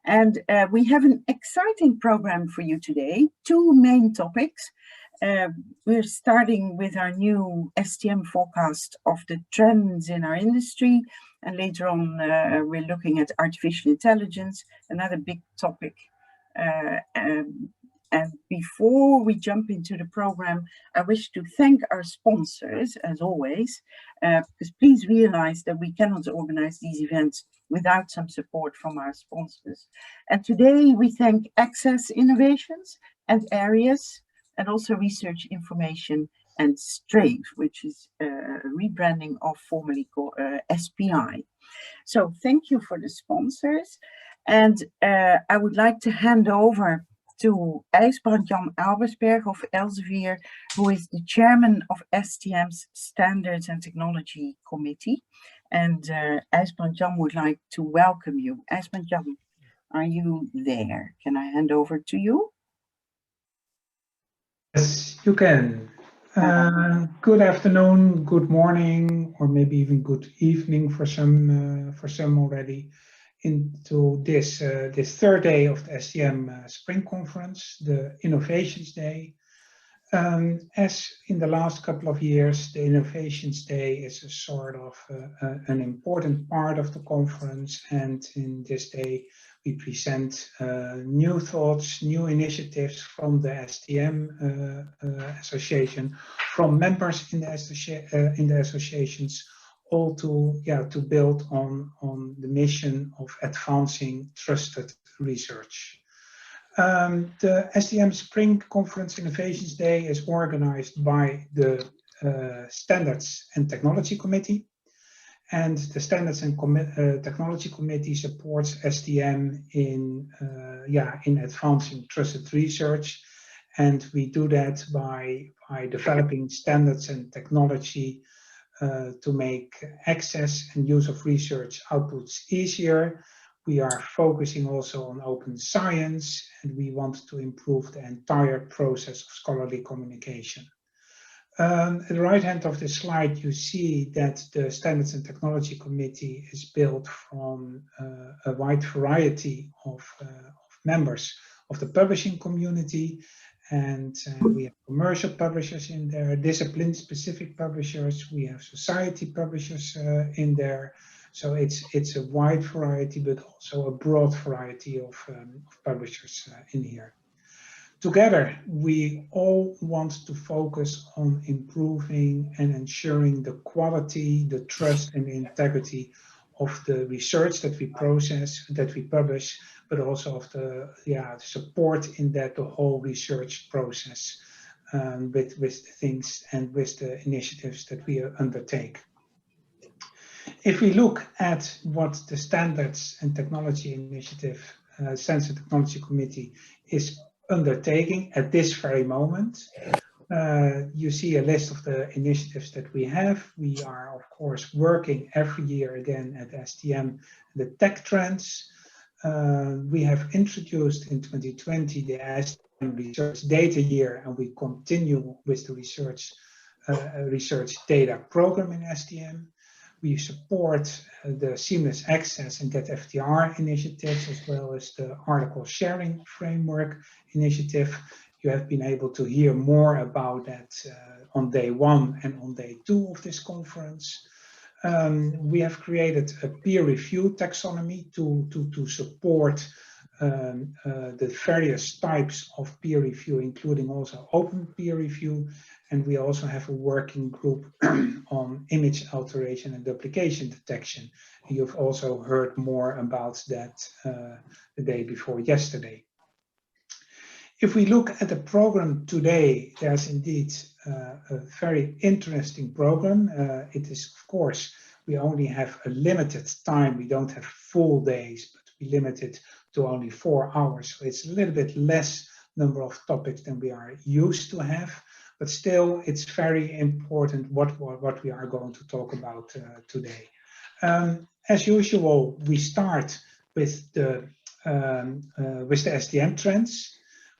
And we have an exciting program for you today. Two main topics. We're starting with our new STM forecast of the trends in our industry. And later on, we're looking at artificial intelligence, another big topic. And before we jump into the program, I wish to thank our sponsors, as always, because please realize that we cannot organize these events without some support from our sponsors. And today we thank Access Innovations and Areas, and also Research Information and Strave, which is a rebranding of formerly called SPI. So thank you for the sponsors. And I would like to hand over to IJsbrand-Jan Albersberg of Elsevier, who is the chairman of STM's Standards and Technology Committee. And IJsbrand-Jan would like to welcome you. IJsbrand-Jan, are you there? Can I hand over to you? Yes, you can. Good afternoon, good morning, or maybe even good evening for some already. Into this third day of the STM Spring Conference, the Innovations Day. As in the last couple of years, the Innovations Day is a sort of an important part of the conference, and in this day we present new thoughts, new initiatives from the STM Association, from members in the associations, all to build on the mission of advancing trusted research. The STM Spring Conference Innovations Day is organized by the Standards and Technology Committee, and the Standards and Technology Committee supports STM in advancing trusted research, and we do that by developing standards and technology to make access and use of research outputs easier. We are focusing also on open science, and we want to improve the entire process of scholarly communication. At the right hand of the slide, you see that the Standards and Technology Committee is built from a wide variety of members of the publishing community. And we have commercial publishers in there, discipline-specific publishers. We have society publishers in there. So it's a wide variety, but also a broad variety of publishers in here. Together, we all want to focus on improving and ensuring the quality, the trust, and the integrity of the research that we process, that we publish, but also of the support in that the whole research process with the things and with the initiatives that we undertake. If we look at what the Standards and Technology Initiative, Standards and Technology Committee is undertaking at this very moment, you see a list of the initiatives that we have. We are, of course, working every year again at STM, the Tech Trends. We have introduced in 2020 the STM Research Data Year, and we continue with the research data program in STM. We support the Seamless Access and Get FTR initiatives, as well as the Article Sharing Framework initiative. You have been able to hear more about that on day 1 and on day 2 of this conference. We have created a peer review taxonomy to support the various types of peer review, including also open peer review. And we also have a working group on image alteration and duplication detection. And you've also heard more about that the day before yesterday. If we look at the program today, there's indeed a very interesting program. It is, of course, we only have a limited time. We don't have full days, but we limit it to only 4 hours. So it's a little bit less number of topics than we are used to have. But still, it's very important what we are going to talk about today. As usual, we start with the STM trends.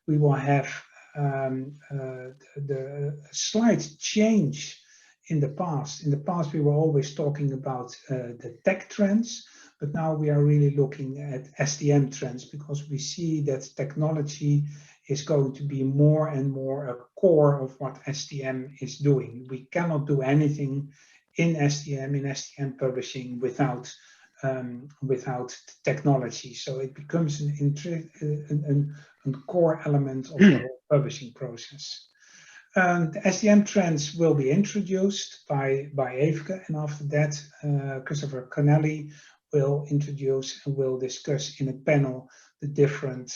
We will have the slight change in the past. In the past, we were always talking about the tech trends, but now we are really looking at STM trends, because we see that technology is going to be more and more a core of what STM is doing. We cannot do anything in STM publishing without technology. So it becomes a core element of the whole publishing process. The STM trends will be introduced by Eefke, and after that, Christopher Connelly will introduce and will discuss in a panel the different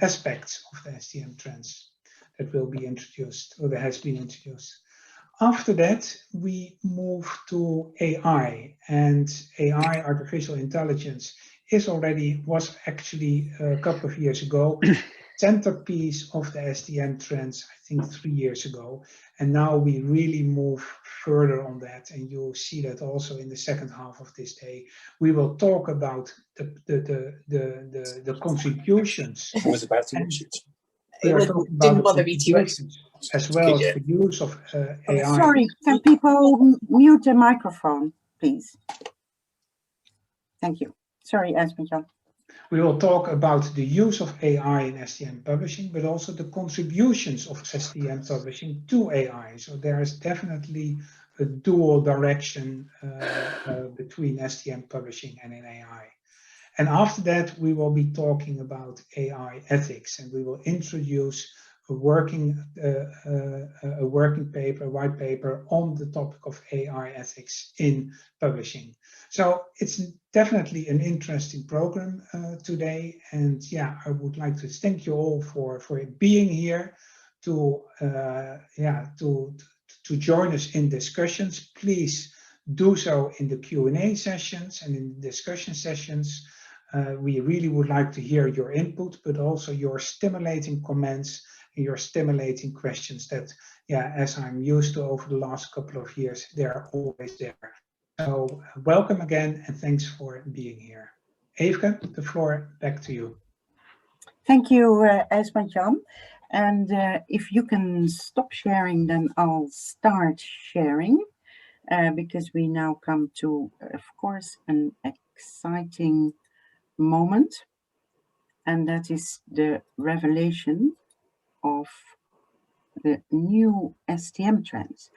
aspects of the STM trends that will be introduced, or that has been introduced. After that, we move to AI, and AI, artificial intelligence, was actually a couple of years ago centerpiece of the STM trends, I think 3 years ago, and now we really move further on that, and you'll see that also in the second half of this day. We will talk about the contributions. I was about to mention. We are talking about Didn't bother me too much. As well as the use of AI. Sorry, can people mute the microphone, please? Thank you. Sorry, Espen-Jan. We will talk about the use of AI in STM publishing, but also the contributions of STM publishing to AI. So there is definitely a dual direction between STM publishing and in AI. And after that, we will be talking about AI ethics, and we will introduce a working paper, a white paper on the topic of AI ethics in publishing. So it's definitely an interesting program today, and yeah, I would like to thank you all for being here to join us in discussions. Please do so in the Q&A sessions and in the discussion sessions. We really would like to hear your input, but also your stimulating comments and your stimulating questions that, yeah, as I'm used to over the last couple of years, they're always there. So welcome again, and thanks for being here. Eefke, the floor back to you. Thank you, Espen-Jan. And if you can stop sharing, then I'll start sharing, because we now come to, of course, an exciting moment, and that is the revelation of the new STM trends.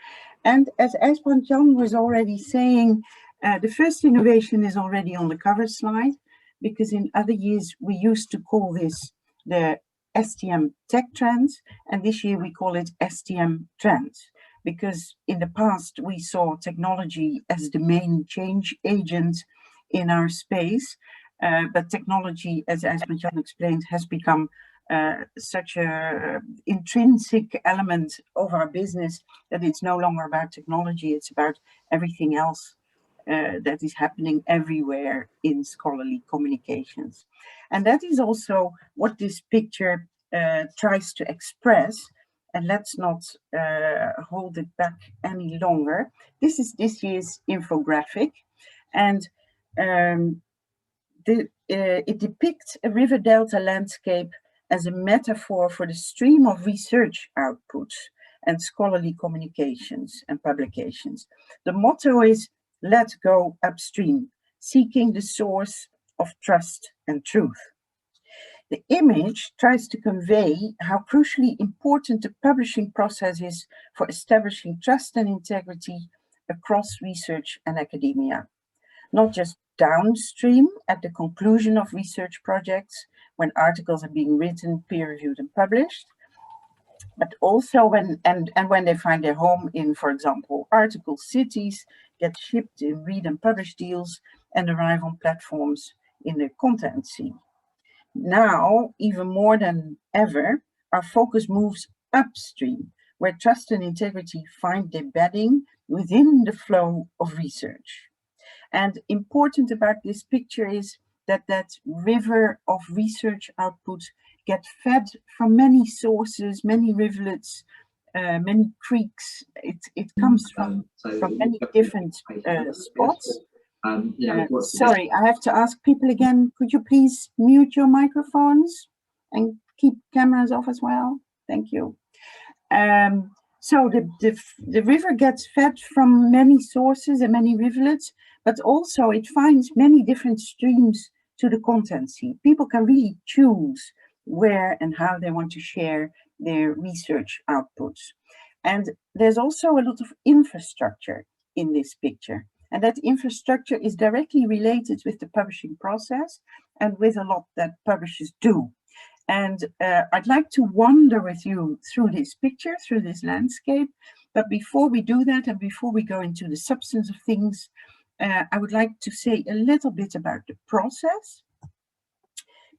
And as Espen-Jan was already saying, the first innovation is already on the cover slide, because in other years we used to call this the STM Tech Trends, and this year we call it STM Trends, because in the past we saw technology as the main change agent in our space, but technology, as Espen-Jan explained, has become such a intrinsic element of our business that it's no longer about technology, it's about everything else that is happening everywhere in scholarly communications. And that is also what this picture tries to express. And let's not hold it back any longer. This is this year's infographic, and it depicts a river delta landscape as a metaphor for the stream of research outputs and scholarly communications and publications. The motto is, "Let's go upstream, seeking the source of trust and truth." The image tries to convey how crucially important the publishing process is for establishing trust and integrity across research and academia, not just downstream at the conclusion of research projects, when articles are being written, peer-reviewed and published, but also when they find their home in, for example, article cities, get shipped in read and publish deals, and arrive on platforms in the content scene. Now, even more than ever, our focus moves upstream, where trust and integrity find their bedding within the flow of research. And important about this picture is that that river of research output gets fed from many sources, many rivulets, many creeks. It comes from many different spots. Sorry, I have to ask people again, could you please mute your microphones and keep cameras off as well? Thank you. So the river gets fed from many sources and many rivulets, but also it finds many different streams to the content seed. People can really choose where and how they want to share their research outputs. And there's also a lot of infrastructure in this picture. And that infrastructure is directly related with the publishing process and with a lot that publishers do. And I'd like to wander with you through this picture, through this landscape. But before we do that, and before we go into the substance of things, I would like to say a little bit about the process.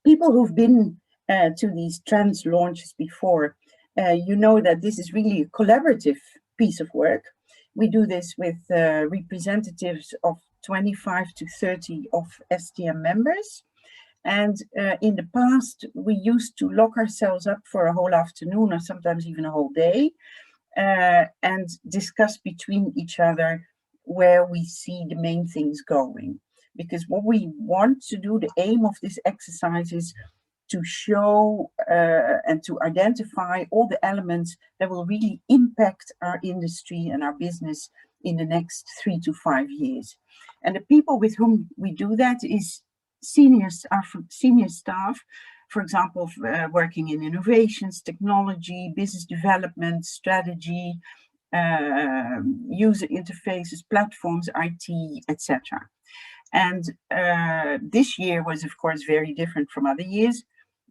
People who've been to these trends launches before, you know that this is really a collaborative piece of work. We do this with representatives of 25 to 30 of STM members. And in the past, we used to lock ourselves up for a whole afternoon or sometimes even a whole day and discuss between each other where we see the main things going. Because what we want to do, the aim of this exercise is to show and to identify all the elements that will really impact our industry and our business in the next 3 to 5 years. And the people with whom we do that is senior staff, for example, working in innovations, technology, business development, strategy, user interfaces, platforms, IT, etc. And this year was, of course, very different from other years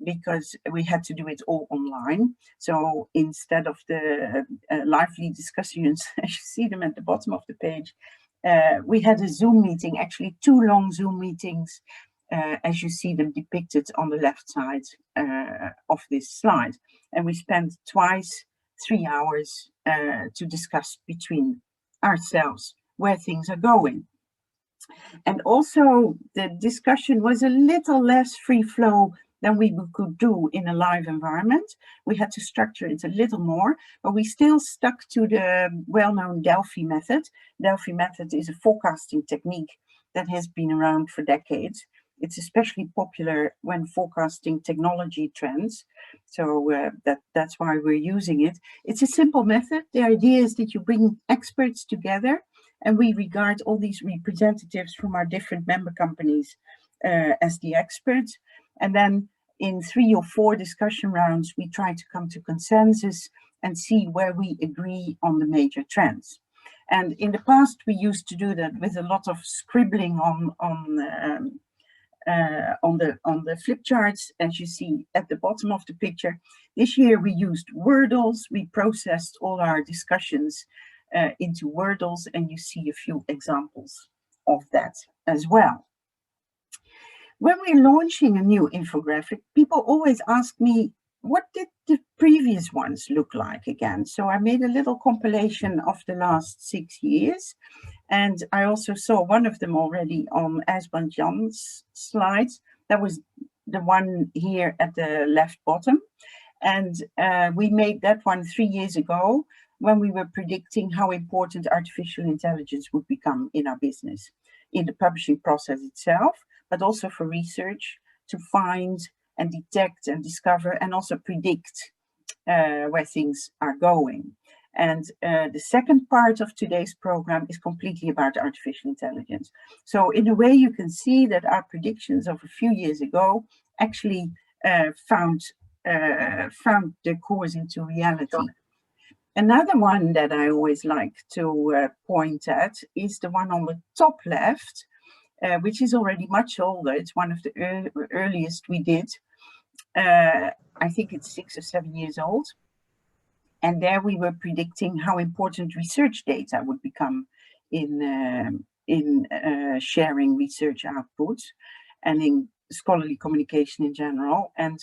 because we had to do it all online. So instead of the lively discussions, as you see them at the bottom of the page, we had a Zoom meeting, actually 2 long Zoom meetings, as you see them depicted on the left side of this slide. And we spent twice 3 hours to discuss between ourselves where things are going. And also the discussion was a little less free flow than we could do in a live environment. We had to structure it a little more, but we still stuck to the well-known Delphi method. Delphi method is a forecasting technique that has been around for decades. It's especially popular when forecasting technology trends. So that's why we're using it. It's a simple method. The idea is that you bring experts together and we regard all these representatives from our different member companies as the experts. And then in 3 or 4 discussion rounds, we try to come to consensus and see where we agree on the major trends. And in the past, we used to do that with a lot of scribbling on the flip charts, as you see at the bottom of the picture. This year we used Wordles. We processed all our discussions into Wordles, and you see a few examples of that as well. When we're launching a new infographic, people always ask me, what did the previous ones look like again? So I made a little compilation of the last 6 years. And I also saw one of them already on Asban Jan's slides. That was the one here at the left bottom. And we made that one 3 years ago when we were predicting how important artificial intelligence would become in our business, in the publishing process itself, but also for research to find and detect and discover and also predict where things are going. And the second part of today's program is completely about artificial intelligence. So in a way, you can see that our predictions of a few years ago actually found their course into reality. Another one that I always like to point at is the one on the top left, which is already much older. It's one of the earliest we did. I think it's 6 or 7 years old. And there we were predicting how important research data would become in sharing research outputs and in scholarly communication in general. And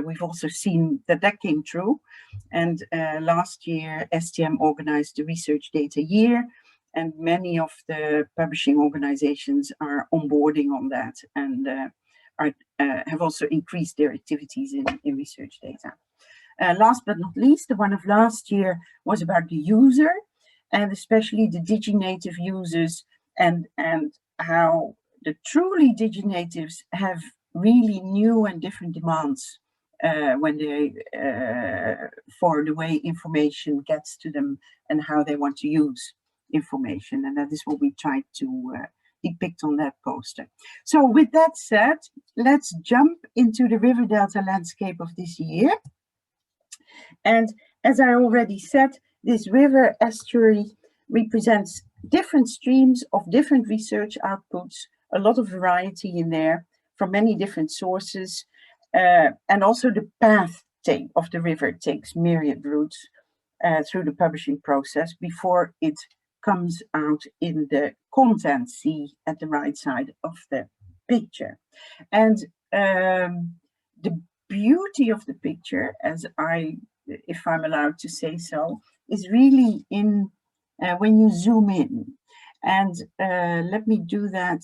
we've also seen that that came true. And last year, STM organized the Research Data Year, and many of the publishing organizations are onboarding on that and have also increased their activities in research data. Last but not least, the one of last year was about the user, and especially the diginative users, and how the truly diginatives have really new and different demands when they for the way information gets to them and how they want to use information. And that is what we tried to depict on that poster. So with that said, let's jump into the river delta landscape of this year. And as I already said, this river estuary represents different streams of different research outputs, a lot of variety in there from many different sources, and also the path of the river takes myriad routes through the publishing process before it comes out in the content sea at the right side of the picture. And the beauty of the picture, if I'm allowed to say so, is really in when you zoom in. And let me do that.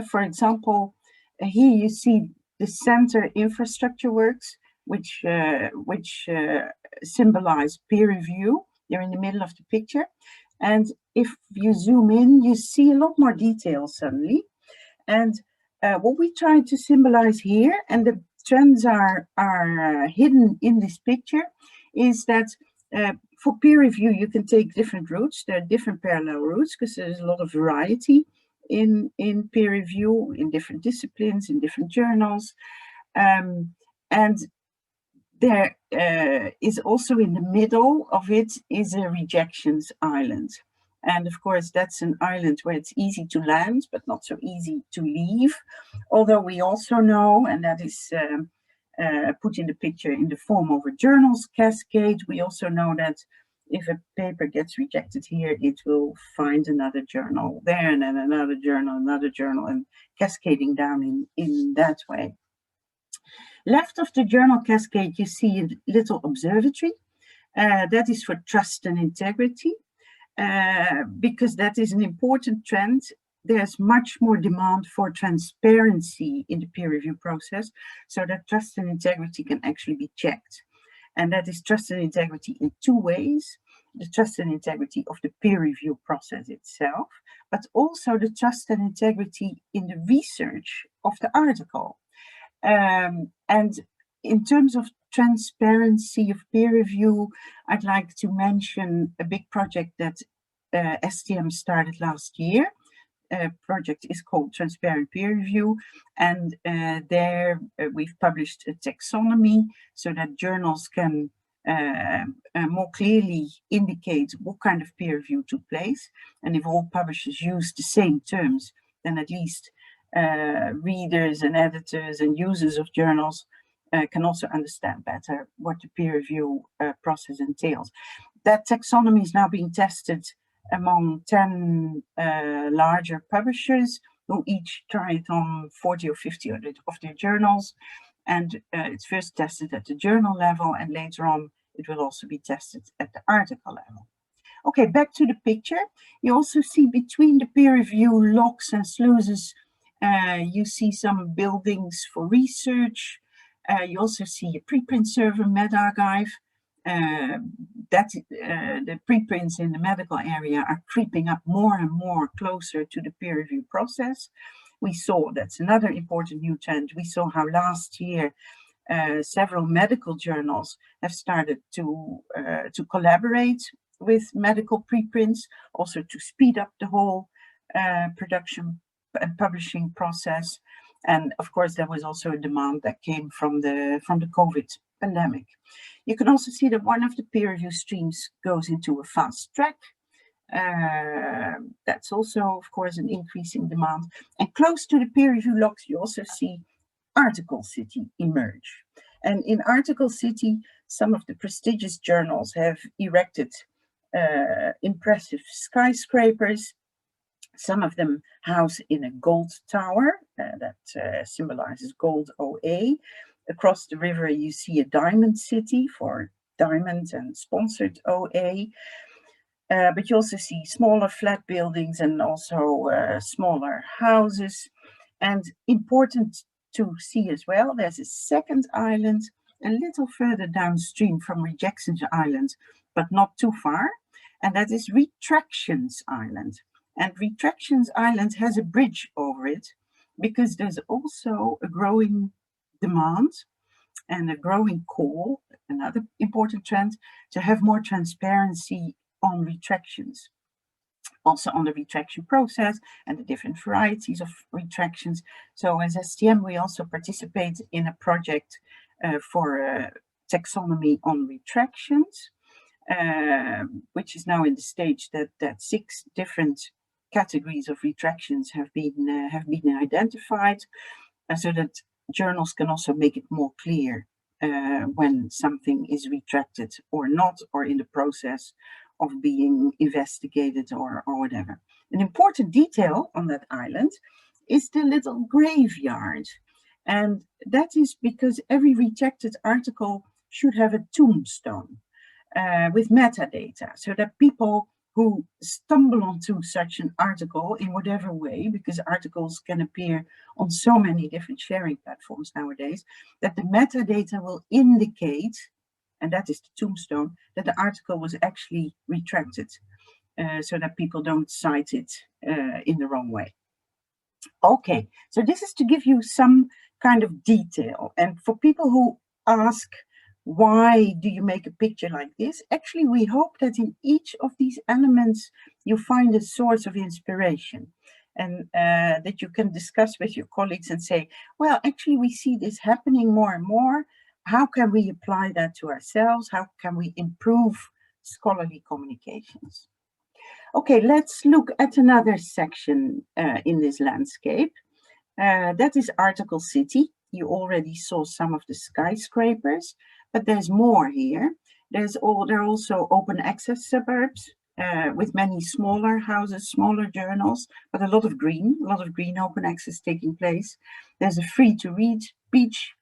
For example, here you see the center infrastructure works, which symbolize peer review. They're in the middle of the picture. And if you zoom in, you see a lot more detail suddenly. And what we try to symbolize here, and the trends are hidden in this picture, is that for peer review, you can take different routes. There are different parallel routes because there's a lot of variety in peer review, in different disciplines, in different journals. And there is also in the middle of it is a rejections island. And of course, that's an island where it's easy to land, but not so easy to leave. Although we also know, and that is put in the picture in the form of a journals cascade, we also know that if a paper gets rejected here, it will find another journal there, and then another journal, and cascading down in that way. Left of the journal cascade, you see a little observatory. That is for trust and integrity, because that is an important trend. There's much more demand for transparency in the peer review process, so that trust and integrity can actually be checked. And that is trust and integrity in two ways: the trust and integrity of the peer review process itself, but also the trust and integrity in the research of the article. And in terms of transparency of peer review, I'd like to mention a big project that STM started last year. Project is called Transparent Peer Review, and there we've published a taxonomy so that journals can more clearly indicate what kind of peer review took place. And if all publishers use the same terms, then at least readers and editors and users of journals can also understand better what the peer review process entails. That taxonomy is now being tested among 10 larger publishers who each try it on 40 or 50 of their journals. And it's first tested at the journal level, and later on it will also be tested at the article level. Okay, back to the picture. You also see between the peer review locks and sluices, you see some buildings for research. You also see a preprint server, MedArchive. The preprints in the medical area are creeping up more and more closer to the peer review process. We saw, that's another important new trend, we saw how last year several medical journals have started to collaborate with medical preprints, also to speed up the whole production and publishing process. And of course, there was also a demand that came from the COVID pandemic. You can also see that one of the peer review streams goes into a fast track. That's also, of course, an increasing demand. And close to the peer review locks, you also see Article City emerge. And in Article City, some of the prestigious journals have erected impressive skyscrapers. Some of them house in a gold tower that symbolizes gold OA. Across the river, you see a diamond city for diamond and sponsored OA. But you also see smaller flat buildings and also smaller houses. And important to see as well, there's a second island a little further downstream from Rejections Island, but not too far. And that is Retractions Island. And Retractions Island has a bridge over it because there's also a growing demand and a growing call, another important trend, to have more transparency on retractions. Also on the retraction process and the different varieties of retractions. So as STM, we also participate in a project for taxonomy on retractions, which is now in the stage that 6 different categories of retractions have been identified, so that journals can also make it more clear when something is retracted or not, or in the process of being investigated or whatever. An important detail on that island is the little graveyard. And that is because every retracted article should have a tombstone with metadata, so that people who stumble onto such an article in whatever way, because articles can appear on so many different sharing platforms nowadays, that the metadata will indicate, and that is the tombstone, that the article was actually retracted, so that people don't cite it in the wrong way. Okay, so this is to give you some kind of detail. And for people who ask, why do you make a picture like this? Actually, we hope that in each of these elements, you find a source of inspiration, and that you can discuss with your colleagues and say, well, actually, we see this happening more and more. How can we apply that to ourselves? How can we improve scholarly communications? Okay, let's look at another section in this landscape. That is Article City. You already saw some of the skyscrapers, but there's more here. There are also open access suburbs with many smaller houses, smaller journals, but a lot of green open access taking place. There's a free to read beach.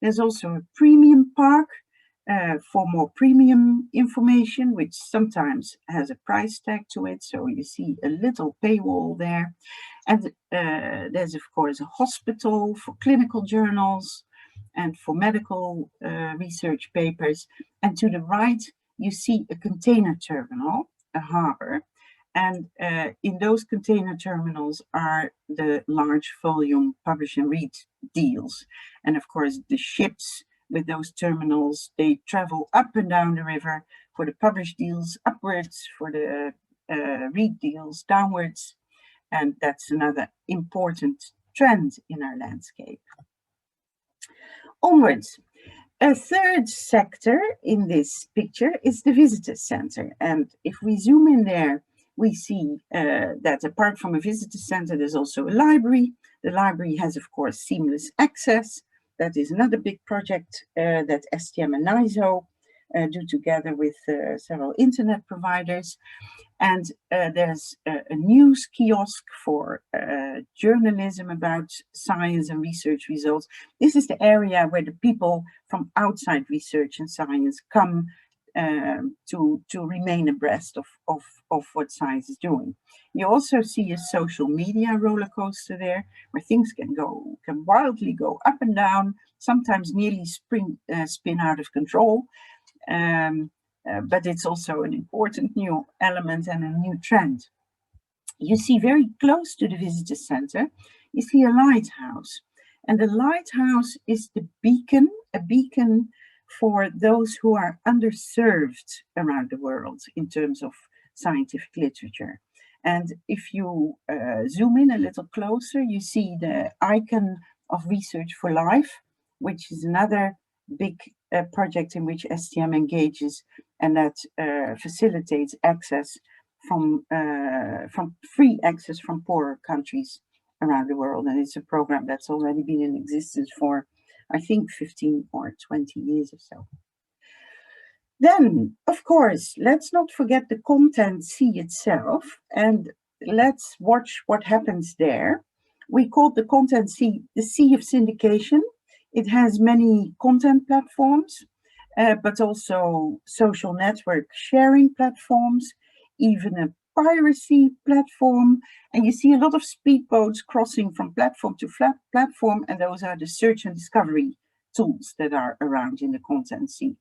There's also a premium park for more premium information, which sometimes has a price tag to it. So you see a little paywall there. And there's, of course, a hospital for clinical journals and for medical research papers. And to the right, you see a container terminal, a harbor. And in those container terminals are the large volume publish and read deals. And of course, the ships with those terminals, they travel up and down the river for the publish deals upwards, for the read deals downwards. And that's another important trend in our landscape. Onwards, a third sector in this picture is the visitor center. And if we zoom in there, we see that apart from a visitor center, there's also a library. The library has, of course, seamless access. That is another big project that STM and ISO do together with several internet providers. And there's a news kiosk for journalism about science and research results. This is the area where the people from outside research and science come to remain abreast of what science is doing. You also see a social media roller coaster there, where things can wildly go up and down, sometimes nearly spin out of control. But it's also an important new element and a new trend. You see very close to the visitor center, you see a lighthouse. And the lighthouse is the beacon, a beacon for those who are underserved around the world in terms of scientific literature. And if you zoom in a little closer, you see the icon of Research for Life, which is another big project in which STM engages, and that facilitates access from free access from poorer countries around the world. And it's a program that's already been in existence for, I think, 15 or 20 years or so. Then, of course, let's not forget the content C itself, and let's watch what happens there. We call the content C the sea of syndication. It has many content platforms, but also social network sharing platforms, even a piracy platform. And you see a lot of speedboats crossing from platform to platform, and those are the search and discovery tools that are around in the content C.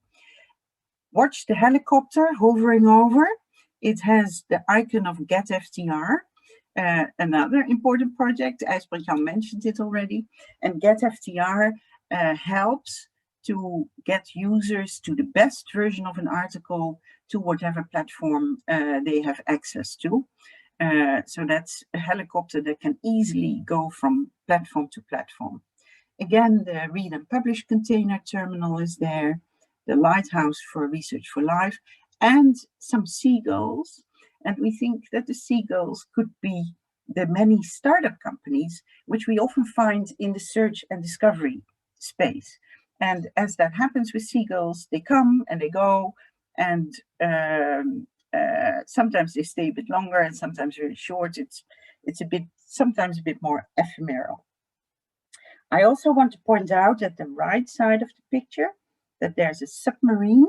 Watch the helicopter hovering over. It has the icon of GetFTR, another important project, as Jan mentioned it already. And GetFTR helps to get users to the best version of an article to whatever platform they have access to. So that's a helicopter that can easily go from platform to platform. Again, the read and publish container terminal is there, the lighthouse for Research for Life, and some seagulls. And we think that the seagulls could be the many startup companies, which we often find in the search and discovery space. And as that happens with seagulls, they come and they go, and sometimes they stay a bit longer and sometimes very short. It's sometimes a bit more ephemeral. I also want to point out at the right side of the picture that there's a submarine,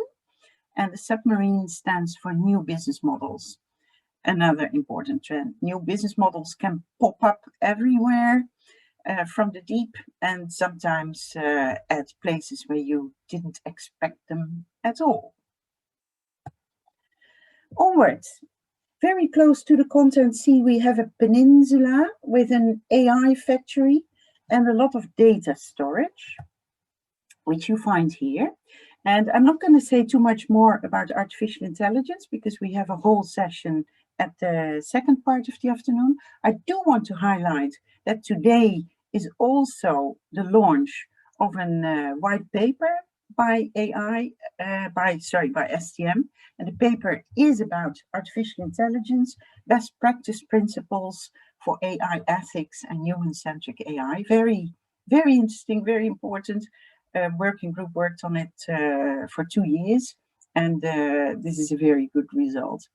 and the submarine stands for new business models. Another important trend. New business models can pop up everywhere from the deep, and sometimes at places where you didn't expect them at all. Onwards, very close to the content sea, we have a peninsula with an AI factory and a lot of data storage, which you find here. And I'm not going to say too much more about artificial intelligence because we have a whole session at the second part of the afternoon. I do want to highlight that today is also the launch of a white paper by STM, and the paper is about artificial intelligence, best practice principles for AI ethics and human-centric AI. Very, very interesting, very important. Working group worked on it for 2 years, and this is a very good result.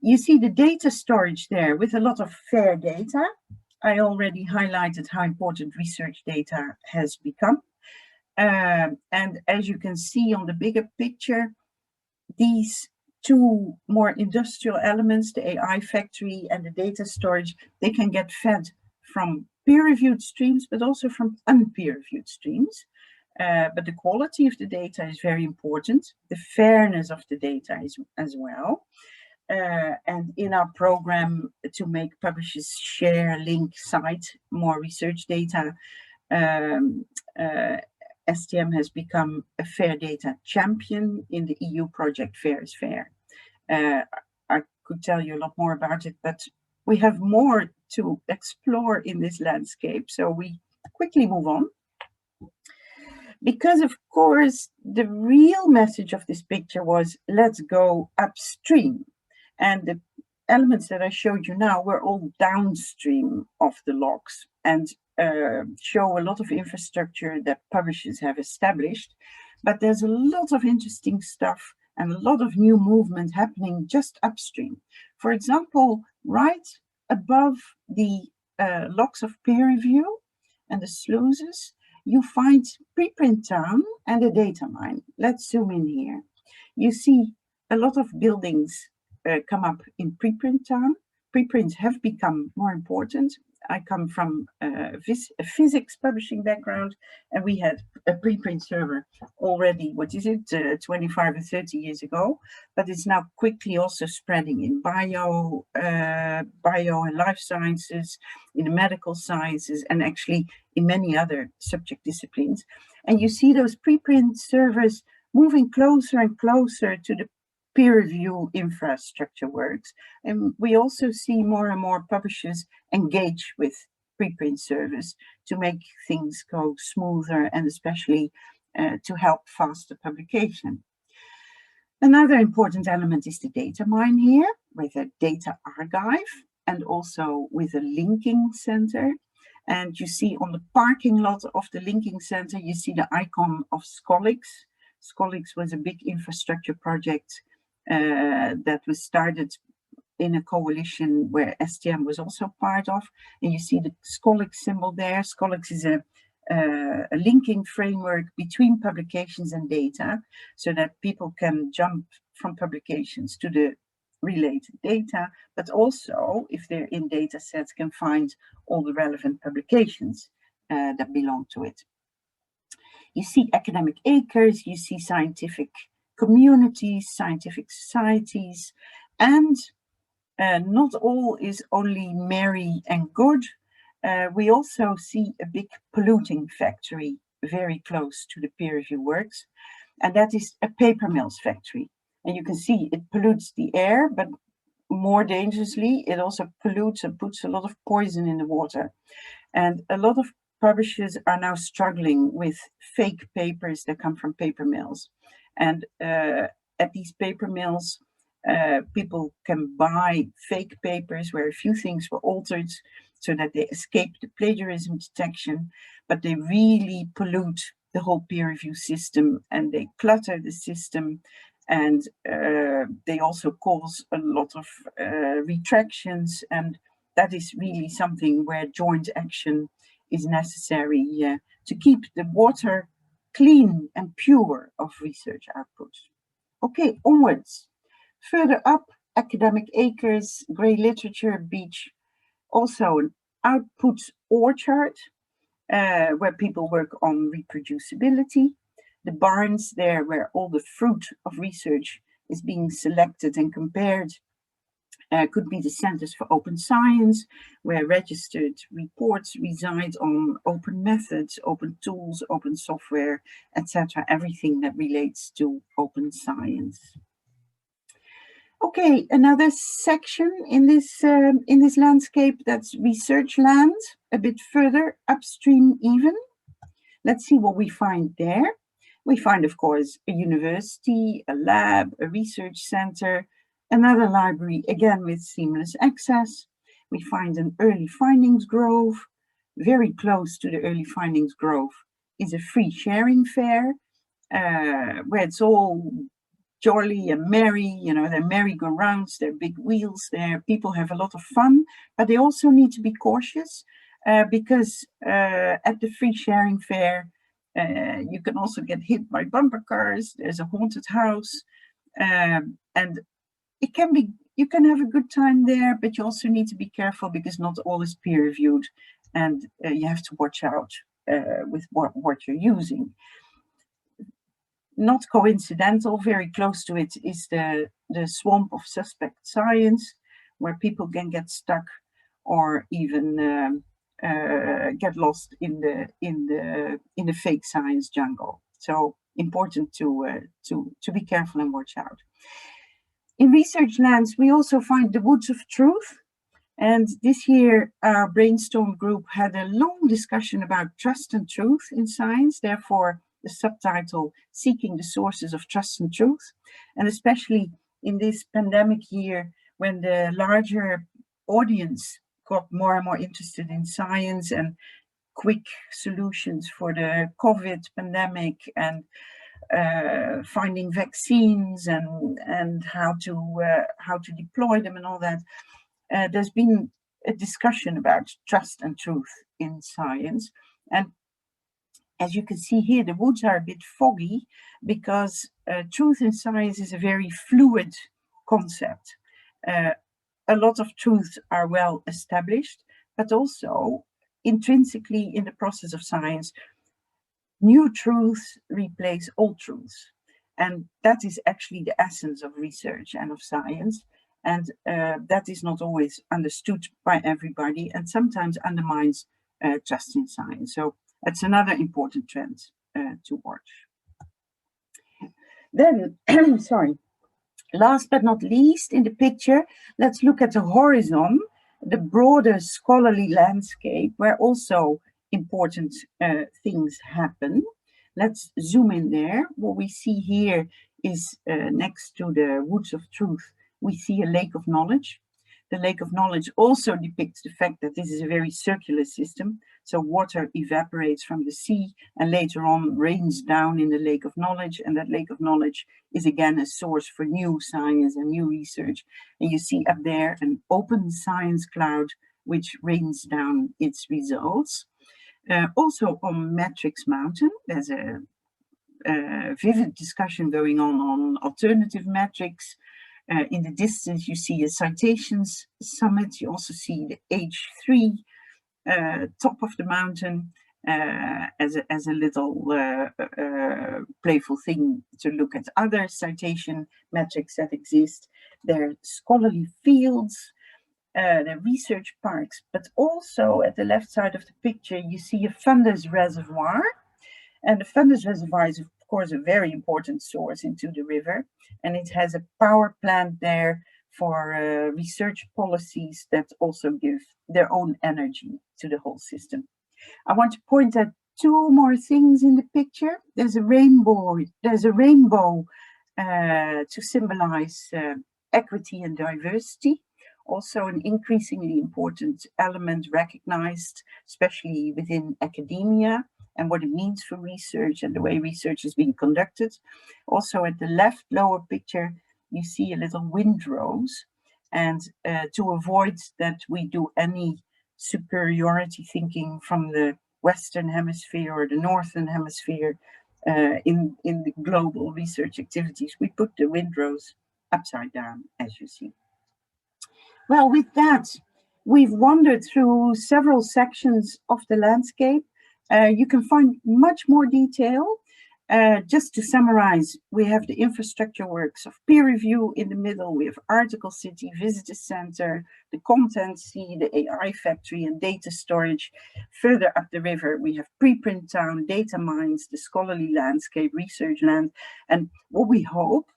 You see the data storage there with a lot of fair data. I already highlighted how important research data has become. And as you can see on the bigger picture, these two more industrial elements, the AI factory and the data storage, they can get fed from peer-reviewed streams, but also from unpeer-reviewed streams. But the quality of the data is very important. The fairness of the data is as well. And in our program to make publishers share, link, cite more research data, STM has become a fair data champion in the EU project Fair is Fair. I could tell you a lot more about it, but we have more to explore in this landscape, so we quickly move on. Because of course, the real message of this picture was, let's go upstream. And the elements that I showed you now were all downstream of the logs and show a lot of infrastructure that publishers have established. But there's a lot of interesting stuff and a lot of new movement happening just upstream. For example, right above the logs of peer review and the sluices, you find Preprint Town and a data mine. Let's zoom in here. You see a lot of buildings come up in Preprint Town. Preprints have become more important. I come from a physics publishing background, and we had a preprint server already, 25 or 30 years ago, but it's now quickly also spreading in bio and life sciences, in the medical sciences, and actually in many other subject disciplines. And you see those preprint servers moving closer and closer to the peer review infrastructure works. And we also see more and more publishers engage with preprint servers to make things go smoother and especially to help faster publication. Another important element is the data mine here with a data archive and also with a linking center. And you see on the parking lot of the linking center, you see the icon of Scolix. Scolix was a big infrastructure project that was started in a coalition where STM was also part of. And you see the Scolix symbol there. Scolix is a linking framework between publications and data so that people can jump from publications to the related data, but also if they're in data sets can find all the relevant publications that belong to it. You see academic acres, you see scientific communities, scientific societies, and not all is only merry and good. We also see a big polluting factory very close to the peer review works, and that is a paper mills factory. And you can see it pollutes the air, but more dangerously, it also pollutes and puts a lot of poison in the water. And a lot of publishers are now struggling with fake papers that come from paper mills. And at these paper mills, people can buy fake papers where a few things were altered so that they escape the plagiarism detection, but they really pollute the whole peer review system and they clutter the system, and they also cause a lot of retractions, and that is really something where joint action is necessary to keep the water clean and pure of research outputs. Okay, onwards. Further up, academic acres, grey literature, beach, also an output orchard where people work on reproducibility. The barns there where all the fruit of research is being selected and compared could be the centers for open science, where registered reports reside on open methods, open tools, open software, etc. Everything that relates to open science. Okay, another section in this landscape, that's research land, a bit further upstream even. Let's see what we find there. We find, of course, a university, a lab, a research center, another library, again with seamless access. We find an early findings grove. Very close to the early findings grove is a free sharing fair, where it's all jolly and merry, you know, there are merry-go-rounds, there are big wheels there, people have a lot of fun, but they also need to be cautious because at the free sharing fair, you can also get hit by bumper cars, there's a haunted house, and it can be, you can have a good time there, but you also need to be careful because not all is peer-reviewed, and you have to watch out with what you're using. Not coincidental, very close to it is the swamp of suspect science, where people can get stuck or even get lost in the fake science jungle. So important to be careful and watch out. In research lands, we also find the woods of truth. And this year, our brainstorm group had a long discussion about trust and truth in science. Therefore, the subtitle, Seeking the Sources of Trust and Truth. And especially in this pandemic year, when the larger audience got more and more interested in science and quick solutions for the COVID pandemic and finding vaccines and how to deploy them and all that, there's been a discussion about trust and truth in science. And as you can see here, the woods are a bit foggy because truth in science is a very fluid concept. A lot of truths are well established, but also intrinsically in the process of science, new truths replace old truths. And that is actually the essence of research and of science. And that is not always understood by everybody and sometimes undermines trust in science. So that's another important trend to watch. Then, sorry, last but not least in the picture, let's look at the horizon, the broader scholarly landscape where also important things happen. Let's zoom in there. What we see here is next to the woods of truth, we see a lake of knowledge. The lake of knowledge also depicts the fact that this is a very circular system. So water evaporates from the sea and later on rains down in the lake of knowledge. And that lake of knowledge is again a source for new science and new research. And you see up there an open science cloud which rains down its results. Also on Matrix Mountain, there's a vivid discussion going on alternative metrics. In the distance, you see a citations summit. You also see the H3 top of the mountain as a little playful thing to look at other citation metrics that exist. There are scholarly fields, the research parks, but also at the left side of the picture, you see a fundus reservoir. And the Fundus Reservoir is, of course, a very important source into the river, and it has a power plant there for research policies that also give their own energy to the whole system. I want to point out two more things in the picture. There's a rainbow. To symbolize equity and diversity. Also an increasingly important element recognized, especially within academia, and what it means for research and the way research is being conducted. Also at the left lower picture, you see a little windrose. And to avoid that we do any superiority thinking from the Western Hemisphere or the Northern Hemisphere in the global research activities, we put the windrows upside down, as you see. Well, with that, we've wandered through several sections of the landscape. You can find much more detail. Just to summarize, we have the infrastructure works of peer review in the middle. We have Article City, Visitor Center, the Content Sea, the AI Factory, and data storage. Further up the river, we have Preprint Town, data mines, the scholarly landscape, research land. And what we hope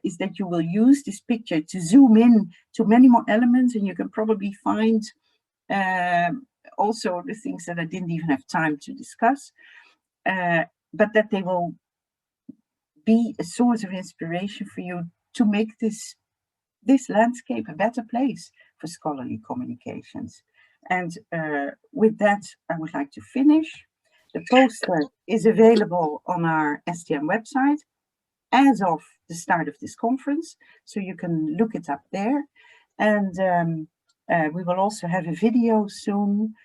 is that you will use this picture to zoom in to many more elements, and you can probably find also the things that I didn't even have time to discuss. But that they will be a source of inspiration for you to make this landscape a better place for scholarly communications. And with that, I would like to finish. The poster is available on our STM website as of the start of this conference, so you can look it up there. And we will also have a video soon.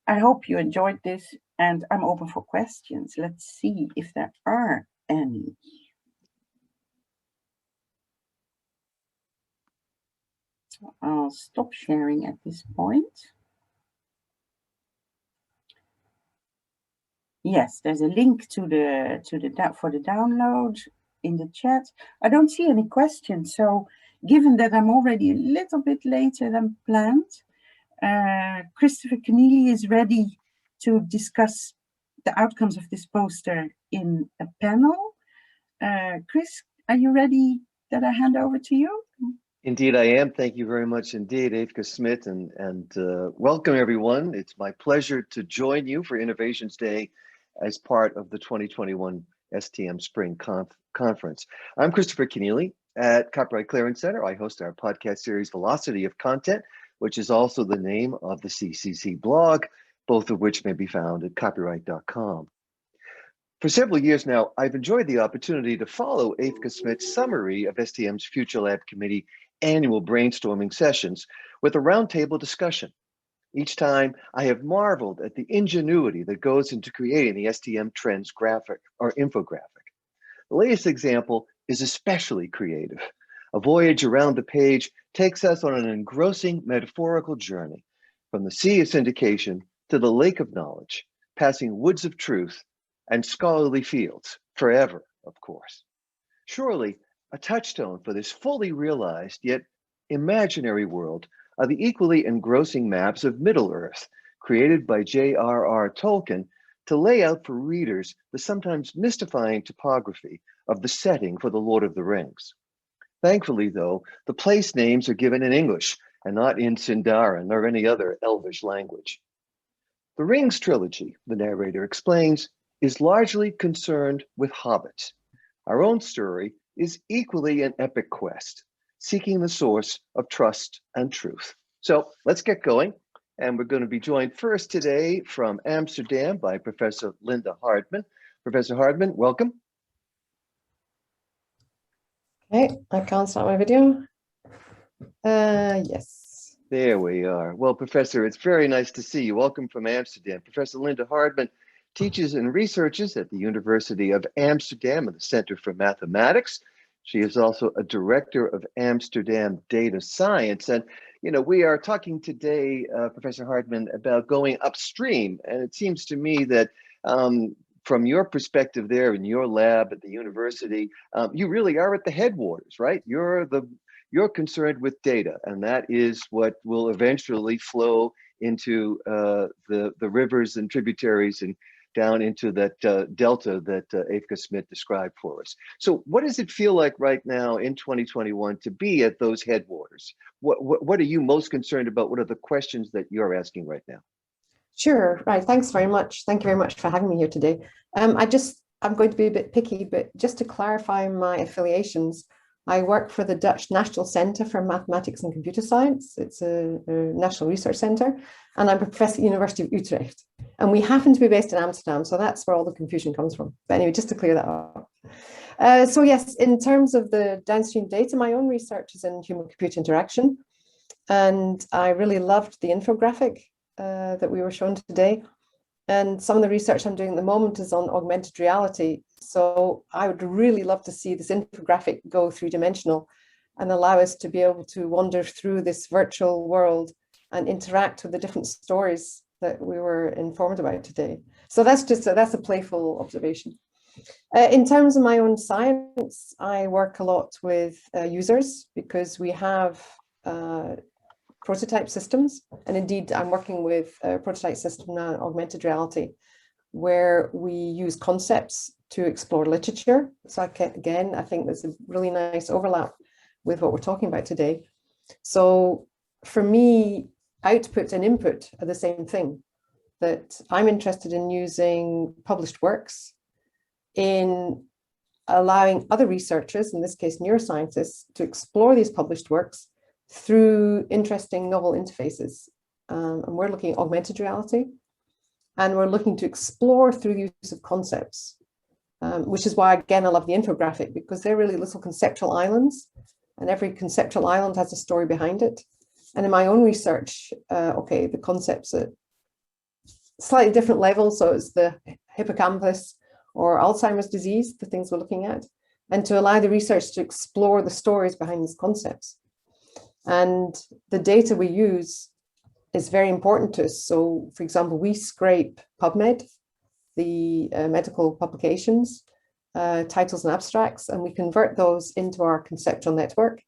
I hope you enjoyed this, and I'm open for questions. Let's see if there are any. I'll stop sharing at this point. Yes, there's a link to for the download in the chat. I don't see any questions, so given that I'm already a little bit later than planned, Christopher Keneally is ready to discuss the outcomes of this poster in a panel. Chris, are you ready that I hand over to you? Indeed, I am. Thank you very much indeed, Eefke, Smit, and welcome everyone. It's my pleasure to join you for Innovations Day as part of the 2021 STM Spring Conference. I'm Christopher Keneally at Copyright Clearance Center. I host our podcast series, Velocity of Content, which is also the name of the CCC blog, both of which may be found at copyright.com. For several years now, I've enjoyed the opportunity to follow Eefke Smit's summary of STM's Future Lab Committee annual brainstorming sessions with a roundtable discussion. Each time, I have marveled at the ingenuity that goes into creating the STM Trends graphic or infographic. The latest example is especially creative. A voyage around the page takes us on an engrossing metaphorical journey from the sea of syndication to the lake of knowledge, passing woods of truth and scholarly fields, forever, of course. Surely, a touchstone for this fully realized yet imaginary world are the equally engrossing maps of Middle-earth, created by J.R.R. Tolkien to lay out for readers the sometimes mystifying topography of the setting for the Lord of the Rings. Thankfully, though, the place names are given in English and not in Sindarin or any other Elvish language. The Rings trilogy, the narrator explains, is largely concerned with hobbits. Our own story is equally an epic quest, seeking the source of trust and truth. So let's get going. And we're going to be joined first today from Amsterdam by Professor Linda Hardman. Professor Hardman, welcome. Okay, I can't start my video. Yes. There we are. Well, Professor, it's very nice to see you. Welcome from Amsterdam. Professor Linda Hardman teaches and researches at the University of Amsterdam at the Center for Mathematics. She is also a director of Amsterdam Data Science. And, you know, we are talking today, Professor Hardman, about going upstream. And it seems to me that from your perspective there in your lab at the university, you really are at the headwaters, right? You're concerned with data, and that is what will eventually flow into the rivers and tributaries and down into that delta that Eefke Smit described for us. So what does it feel like right now in 2021 to be at those headwaters? What are you most concerned about? What are the questions that you're asking right now? Sure, right. Thanks very much. Thank you very much for having me here today. I'm going to be a bit picky, but just to clarify my affiliations, I work for the Dutch National Centre for Mathematics and Computer Science. It's a national research centre, and I'm a professor at the University of Utrecht. And we happen to be based in Amsterdam, so that's where all the confusion comes from. But anyway, just to clear that up. So yes, in terms of the downstream data, my own research is in human-computer interaction. And I really loved the infographic that we were shown today. And some of the research I'm doing at the moment is on augmented reality. So I would really love to see this infographic go three-dimensional and allow us to be able to wander through this virtual world and interact with the different stories that we were informed about today. So that's a playful observation. In terms of my own science, I work a lot with users because we have prototype systems. And indeed, I'm working with a prototype system now, augmented reality, where we use concepts to explore literature. So again, I think there's a really nice overlap with what we're talking about today. So for me, output and input are the same thing, that I'm interested in using published works in allowing other researchers, in this case neuroscientists, to explore these published works through interesting novel interfaces. And we're looking at augmented reality, and we're looking to explore through the use of concepts, which is why, again, I love the infographic, because they're really little conceptual islands, and every conceptual island has a story behind it. And in my own research, the concepts at slightly different levels, so it's the hippocampus or Alzheimer's disease, the things we're looking at, and to allow the research to explore the stories behind these concepts. And the data we use is very important to us. So, for example, we scrape PubMed, the medical publications, titles and abstracts, and we convert those into our conceptual network.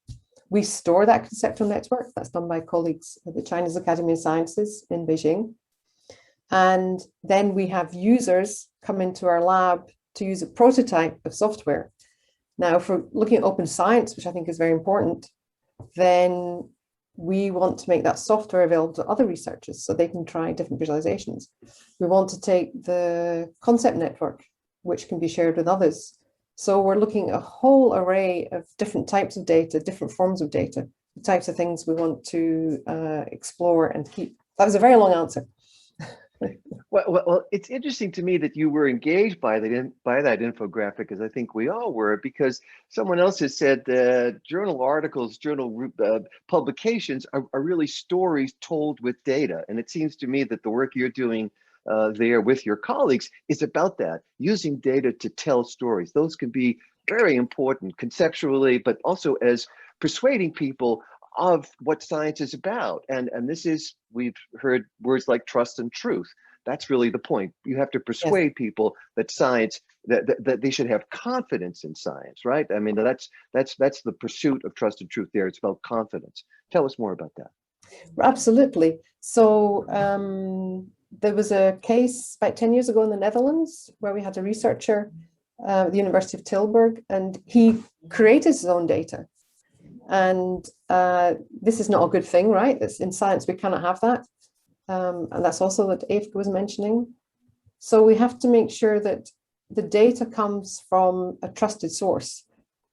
We store that conceptual network. That's done by colleagues at the Chinese Academy of Sciences in Beijing. And then we have users come into our lab to use a prototype of software. Now, if we're looking at open science, which I think is very important, then we want to make that software available to other researchers so they can try different visualizations. We want to take the concept network, which can be shared with others. So we're looking at a whole array of different types of data, different forms of data, the types of things we want to explore and keep. That was a very long answer. Well, it's interesting to me that you were engaged by that infographic, as I think we all were, because someone else has said that journal articles, journal publications are really stories told with data. And it seems to me that the work you're doing there with your colleagues is about that, using data to tell stories. Those can be very important conceptually, but also as persuading people of what science is about. And this is, we've heard words like trust and truth. That's really the point. You have to persuade people that science, that they should have confidence in science, right? I mean, that's the pursuit of trust and truth there. It's about confidence. Tell us more about that. Absolutely. So there was a case about 10 years ago in the Netherlands where we had a researcher at the University of Tilburg, and he created his own data. And this is not a good thing, right? It's in science, we cannot have that. And that's also what Eefke was mentioning. So we have to make sure that the data comes from a trusted source.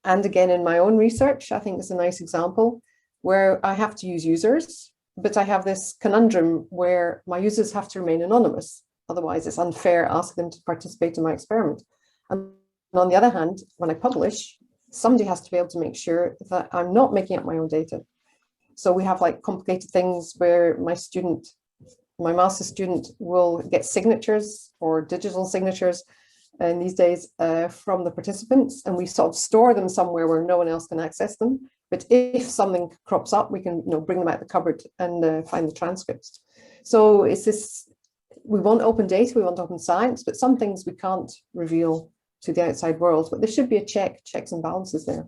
And again, in my own research, I think it's a nice example where I have to use users, but I have this conundrum where my users have to remain anonymous. Otherwise, it's unfair asking them to participate in my experiment. And on the other hand, when I publish, somebody has to be able to make sure that I'm not making up my own data. So we have like complicated things where my master's student will get signatures or digital signatures in these days from the participants, and we sort of store them somewhere where no one else can access them. But if something crops up, we can bring them out the cupboard and find the transcripts. So it's this, we want open data, we want open science, but some things we can't reveal to the outside world, but there should be checks and balances there.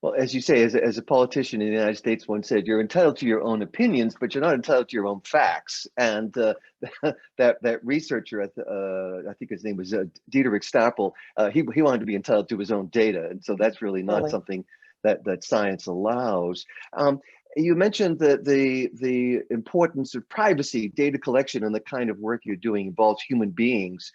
Well, as you say, as a politician in the United States once said, you're entitled to your own opinions, but you're not entitled to your own facts. And that researcher, I think his name was Diederik Stapel, he wanted to be entitled to his own data. And so that's really not something that science allows. You mentioned that the importance of privacy, data collection, and the kind of work you're doing involves human beings.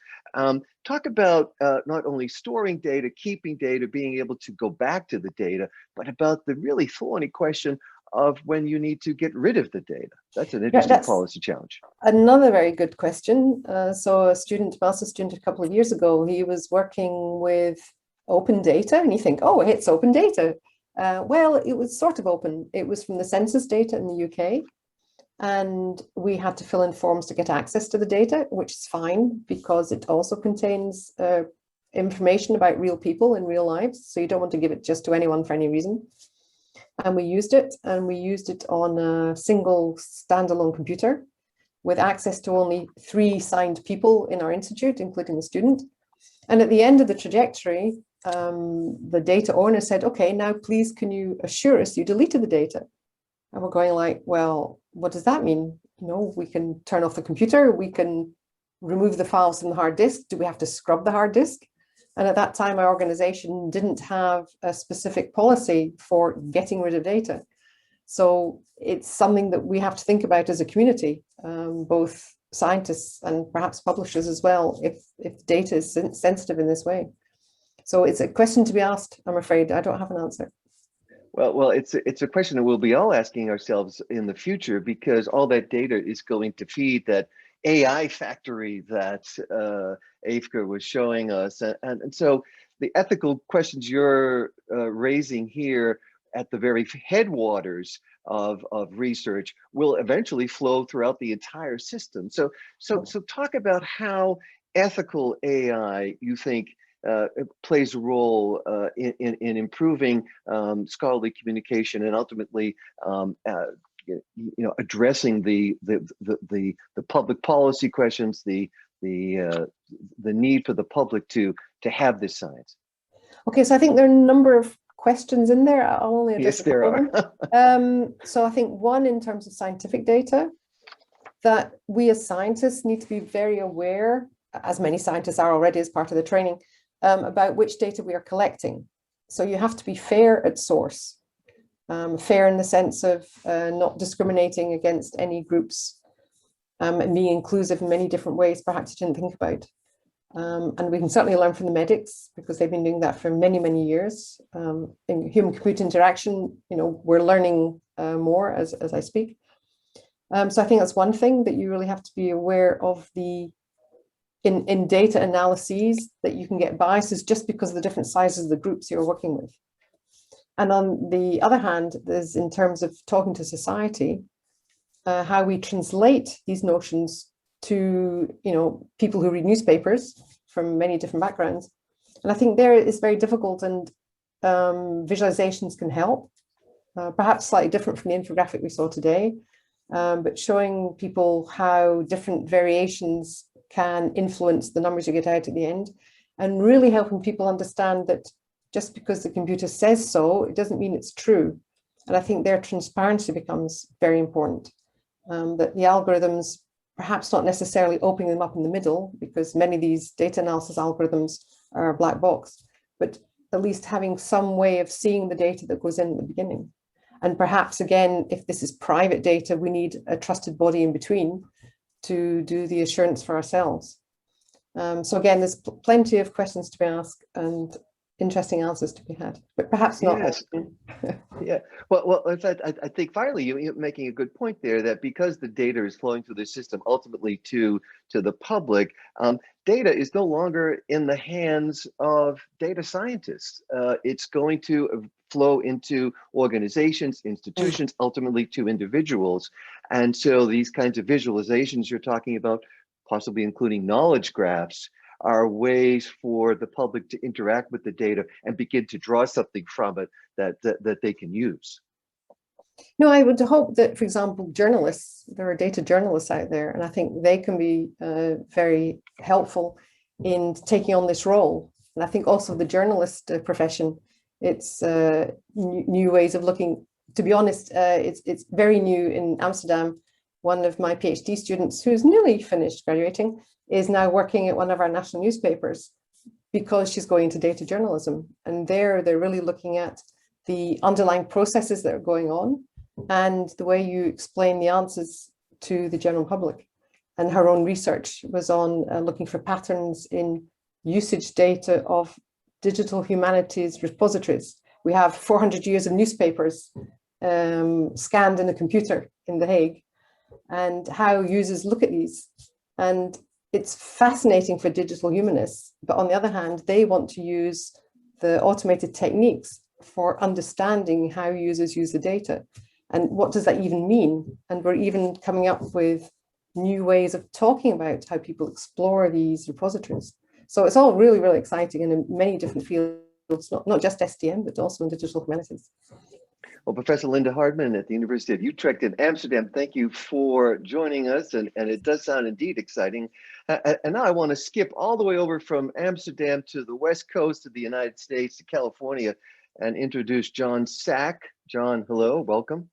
Talk about not only storing data, keeping data, being able to go back to the data, but about the really thorny question of when you need to get rid of the data. That's an interesting policy challenge. Another very good question. So a master's student a couple of years ago, he was working with open data, and you think, oh, it's open data. Well, it was sort of open. It was from the census data in the UK, and we had to fill in forms to get access to the data, which is fine because it also contains information about real people in real lives. So you don't want to give it just to anyone for any reason. And we used it, on a single standalone computer with access to only 3 signed people in our institute, including the student. And at the end of the trajectory, the data owner said, okay, now please, can you assure us you deleted the data? And we're going like, well, what does that mean? You know, we can turn off the computer, we can remove the files from the hard disk. Do we have to scrub the hard disk? And at that time, our organization didn't have a specific policy for getting rid of data. So it's something that we have to think about as a community, both scientists and perhaps publishers as well, if data is sensitive in this way. So it's a question to be asked, I'm afraid. I don't have an answer. Well, it's a question that we'll be all asking ourselves in the future, because all that data is going to feed that AI factory that Eefke was showing us. And so the ethical questions you're raising here at the very headwaters of research will eventually flow throughout the entire system. So talk about how ethical AI, you think, plays a role in improving scholarly communication and ultimately addressing the public policy questions, the need for the public to have this science. Okay, so I think there are a number of questions in there. I'll only address yes, there are. So I think one, in terms of scientific data, that we as scientists need to be very aware, as many scientists are already as part of the training, about which data we are collecting. So you have to be fair at source, fair in the sense of not discriminating against any groups, and being inclusive in many different ways perhaps you didn't think about. And we can certainly learn from the medics, because they've been doing that for many, many years. In human-computer interaction, we're learning more as I speak. So I think that's one thing, that you really have to be aware of in data analyses, that you can get biases just because of the different sizes of the groups you're working with. And on the other hand, there's, in terms of talking to society, how we translate these notions to people who read newspapers from many different backgrounds. And I think there is very difficult, and visualizations can help, perhaps slightly different from the infographic we saw today, but showing people how different variations can influence the numbers you get out at the end, and really helping people understand that just because the computer says so, it doesn't mean it's true. And I think their transparency becomes very important, that the algorithms, perhaps not necessarily opening them up in the middle, because many of these data analysis algorithms are a black box, but at least having some way of seeing the data that goes in at the beginning. And perhaps, again, if this is private data, we need a trusted body in between to do the assurance for ourselves. So again, there's plenty of questions to be asked and interesting answers to be had, but perhaps not. Yes. Yeah. Well, in fact, I think finally you're making a good point there, that because the data is flowing through the system ultimately to the public, data is no longer in the hands of data scientists. It's going to flow into organizations, institutions, ultimately to individuals. And so these kinds of visualizations you're talking about, possibly including knowledge graphs, are ways for the public to interact with the data and begin to draw something from it that they can use. No, I would hope that, for example, journalists, there are data journalists out there, and I think they can be very helpful in taking on this role. And I think also the journalist profession It's new ways of looking. To be honest, it's very new in Amsterdam. One of my PhD students, who's nearly finished graduating, is now working at one of our national newspapers because she's going into data journalism. And they're really looking at the underlying processes that are going on and the way you explain the answers to the general public. And her own research was on looking for patterns in usage data of digital humanities repositories. We have 400 years of newspapers scanned in a computer in The Hague, and how users look at these. And it's fascinating for digital humanists, but on the other hand, they want to use the automated techniques for understanding how users use the data. And what does that even mean? And we're even coming up with new ways of talking about how people explore these repositories. So it's all really, really exciting and in many different fields, not just STM, but also in digital humanities. Well, Professor Linda Hardman at the University of Utrecht in Amsterdam, thank you for joining us. And it does sound indeed exciting. And now I want to skip all the way over from Amsterdam to the West Coast of the United States, to California, and introduce John Sack. John, hello, welcome.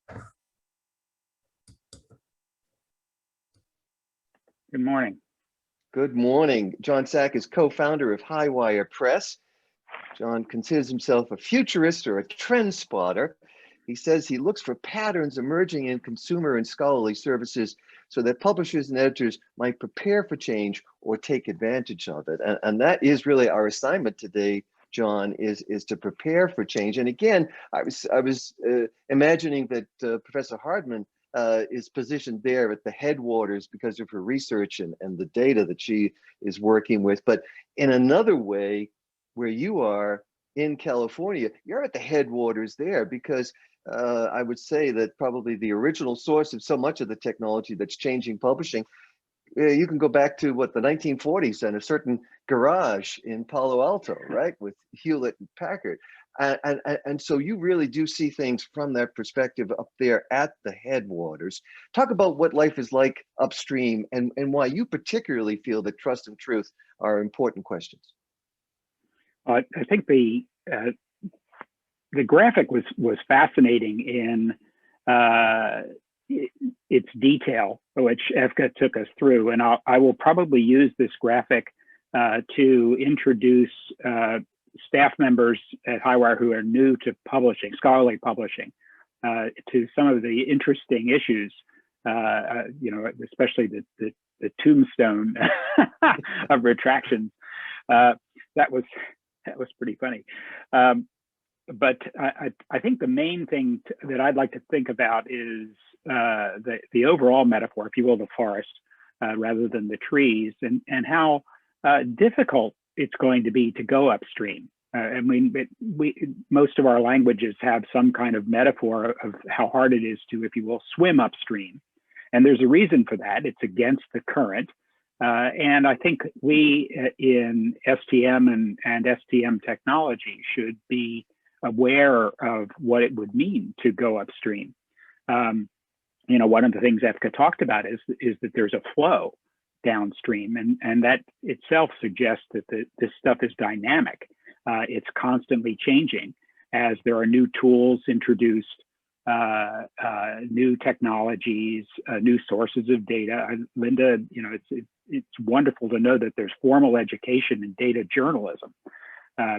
Good morning. Good morning. John Sack is co-founder of Highwire Press. John considers himself a futurist or a trend spotter. He says he looks for patterns emerging in consumer and scholarly services so that publishers and editors might prepare for change or take advantage of it. And that is really our assignment today, John, is to prepare for change. And again, I was imagining that Professor Hardman is positioned there at the headwaters because of her research and the data that she is working with. But in another way, where you are in California, you're at the headwaters there because I would say that probably the original source of so much of the technology that's changing publishing, you can go back to what, the 1940s and a certain garage in Palo Alto, right, with Hewlett and Packard. And so you really do see things from that perspective up there at the headwaters. Talk about what life is like upstream and why you particularly feel that trust and truth are important questions. I think the graphic was fascinating in its detail, which Eefke took us through, and I will probably use this graphic to introduce staff members at Highwire who are new to publishing, scholarly publishing, to some of the interesting issues, you know, especially the tombstone of retractions. That was pretty funny. But I think the main thing that I'd like to think about is the overall metaphor, if you will, the forest, rather than the trees, and how difficult it's going to be to go upstream. I mean, most of our languages have some kind of metaphor of how hard it is to, if you will, swim upstream. And there's a reason for that. It's against the current. And I think we in STM and STM technology should be aware of what it would mean to go upstream. You know, one of the things Eefke talked about is that there's a flow downstream, and that itself suggests that this stuff is dynamic. It's constantly changing as there are new tools introduced, new technologies, new sources of data. Linda, you know, it's wonderful to know that there's formal education in data journalism,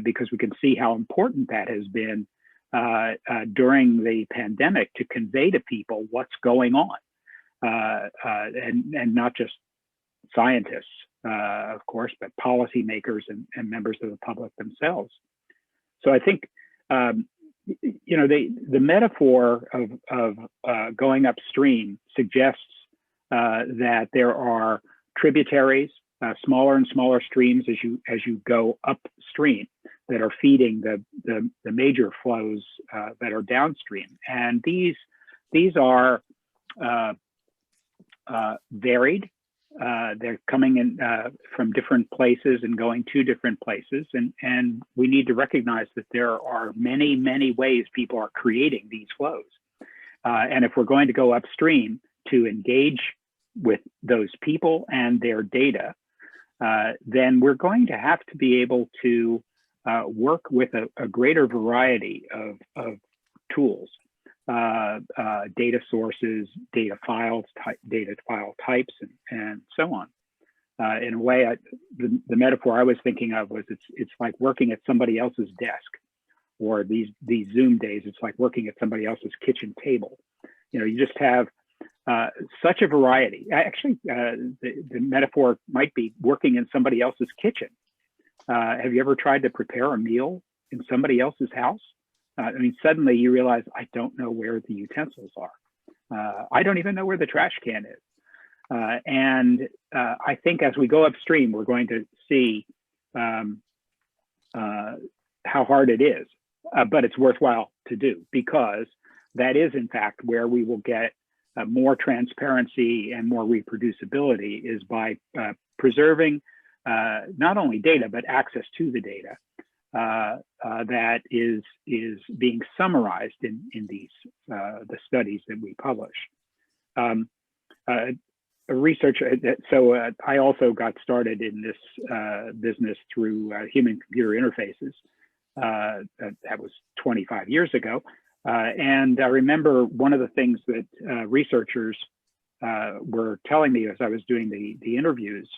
because we can see how important that has been during the pandemic to convey to people what's going on, and not just scientists, of course, but policymakers and members of the public themselves. So I think, you know, the metaphor of going upstream suggests that there are tributaries, smaller and smaller streams as you go upstream that are feeding the major flows that are downstream, and these are varied. They're coming in from different places and going to different places, and we need to recognize that there are many, many ways people are creating these flows. And if we're going to go upstream to engage with those people and their data, then we're going to have to be able to work with a greater variety of tools, data sources, data files, data file types, and so on. In a way, the metaphor I was thinking of was it's like working at somebody else's desk, or these Zoom days, it's like working at somebody else's kitchen table. You know, you just have such a variety. Actually, the metaphor might be working in somebody else's kitchen. Have you ever tried to prepare a meal in somebody else's house? I mean, suddenly you realize, I don't know where the utensils are. I don't even know where the trash can is. And I think as we go upstream, we're going to see how hard it is, but it's worthwhile to do, because that is in fact where we will get more transparency and more reproducibility, is by preserving not only data, but access to the data that is being summarized in these the studies that we publish. A researcher, so I also got started in this business through human-computer interfaces. That was 25 years ago. And I remember one of the things that researchers were telling me as I was doing the interviews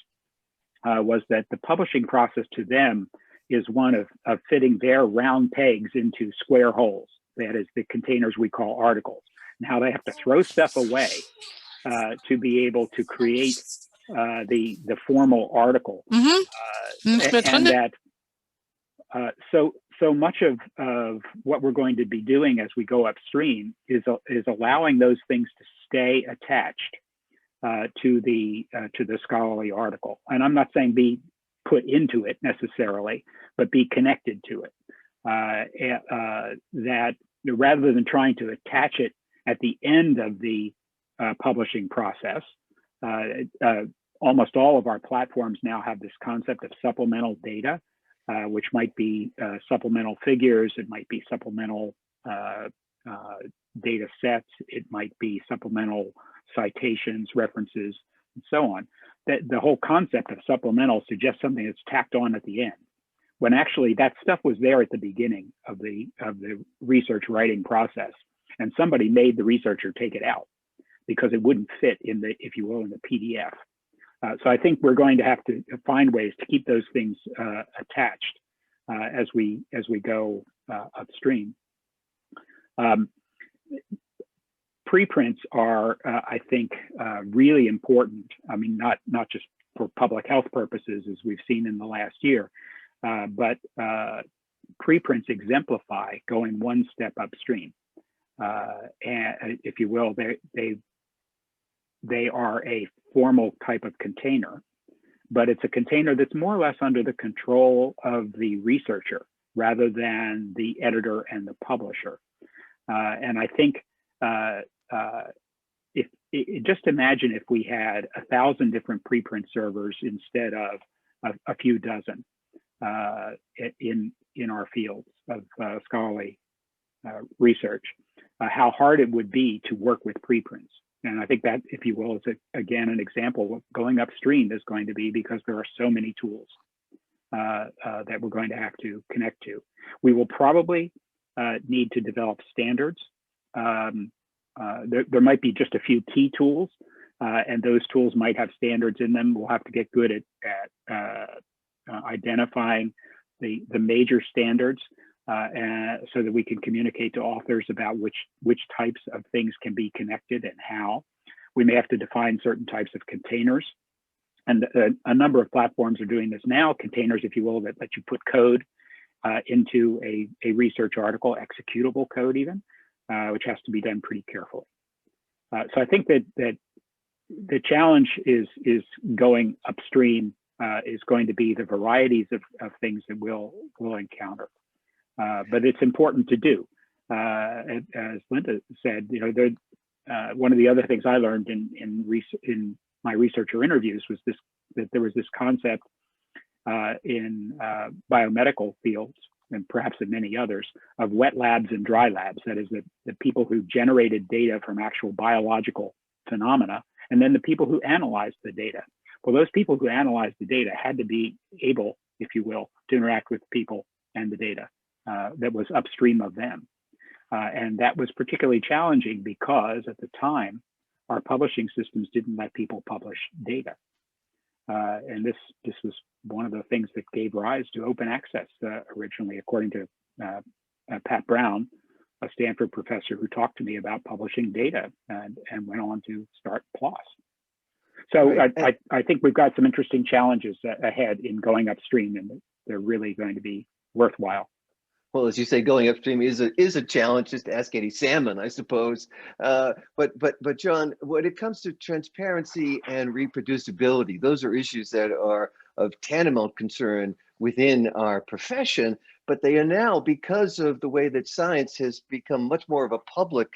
was that the publishing process to them is one of fitting their round pegs into square holes. That is the containers we call articles, and how they have to throw stuff away to be able to create the formal article. And that so much of what we're going to be doing as we go upstream is allowing those things to stay attached to the scholarly article. And I'm not saying be put into it necessarily, but be connected to it. That rather than trying to attach it at the end of the publishing process, almost all of our platforms now have this concept of supplemental data, which might be supplemental figures, it might be supplemental data sets, it might be supplemental citations, references, and so on. The whole concept of supplemental suggests something that's tacked on at the end, when actually that stuff was there at the beginning of the research writing process, and somebody made the researcher take it out because it wouldn't fit in the, if you will, in the PDF. So I think we're going to have to find ways to keep those things attached as we go upstream. Preprints are, I think, really important. I mean, not just for public health purposes, as we've seen in the last year, but preprints exemplify going one step upstream. And if you will, they are a formal type of container, but it's a container that's more or less under the control of the researcher rather than the editor and the publisher. And I think just imagine if we had 1,000 different preprint servers instead of a few dozen in our fields of scholarly research, how hard it would be to work with preprints. And I think that, if you will, is again an example of going upstream is going to be, because there are so many tools that we're going to have to connect to. We will probably need to develop standards. There might be just a few key tools, and those tools might have standards in them. We'll have to get good at identifying the major standards, so that we can communicate to authors about which types of things can be connected and how. We may have to define certain types of containers. And a number of platforms are doing this now, containers, if you will, that let you put code into a research article, executable code even, which has to be done pretty carefully. So I think that the challenge is going upstream is going to be the varieties of things that we'll encounter. But it's important to do. As Linda said, you know, one of the other things I learned in my researcher interviews was that there was this concept in biomedical fields, and perhaps in many others, of wet labs and dry labs. That is, the people who generated data from actual biological phenomena, and then the people who analyzed the data. Well, those people who analyzed the data had to be able, if you will, to interact with people and the data that was upstream of them. And that was particularly challenging because at the time, our publishing systems didn't let people publish data. And this was one of the things that gave rise to open access originally, according to Pat Brown, a Stanford professor who talked to me about publishing data and went on to start PLOS. So right. I think we've got some interesting challenges ahead in going upstream, and they're really going to be worthwhile. Well, as you say, going upstream is a challenge. Just ask Eddie Salmon, I suppose. But John, when it comes to transparency and reproducibility, those are issues that are of tantamount concern within our profession. But they are now, because of the way that science has become much more of a public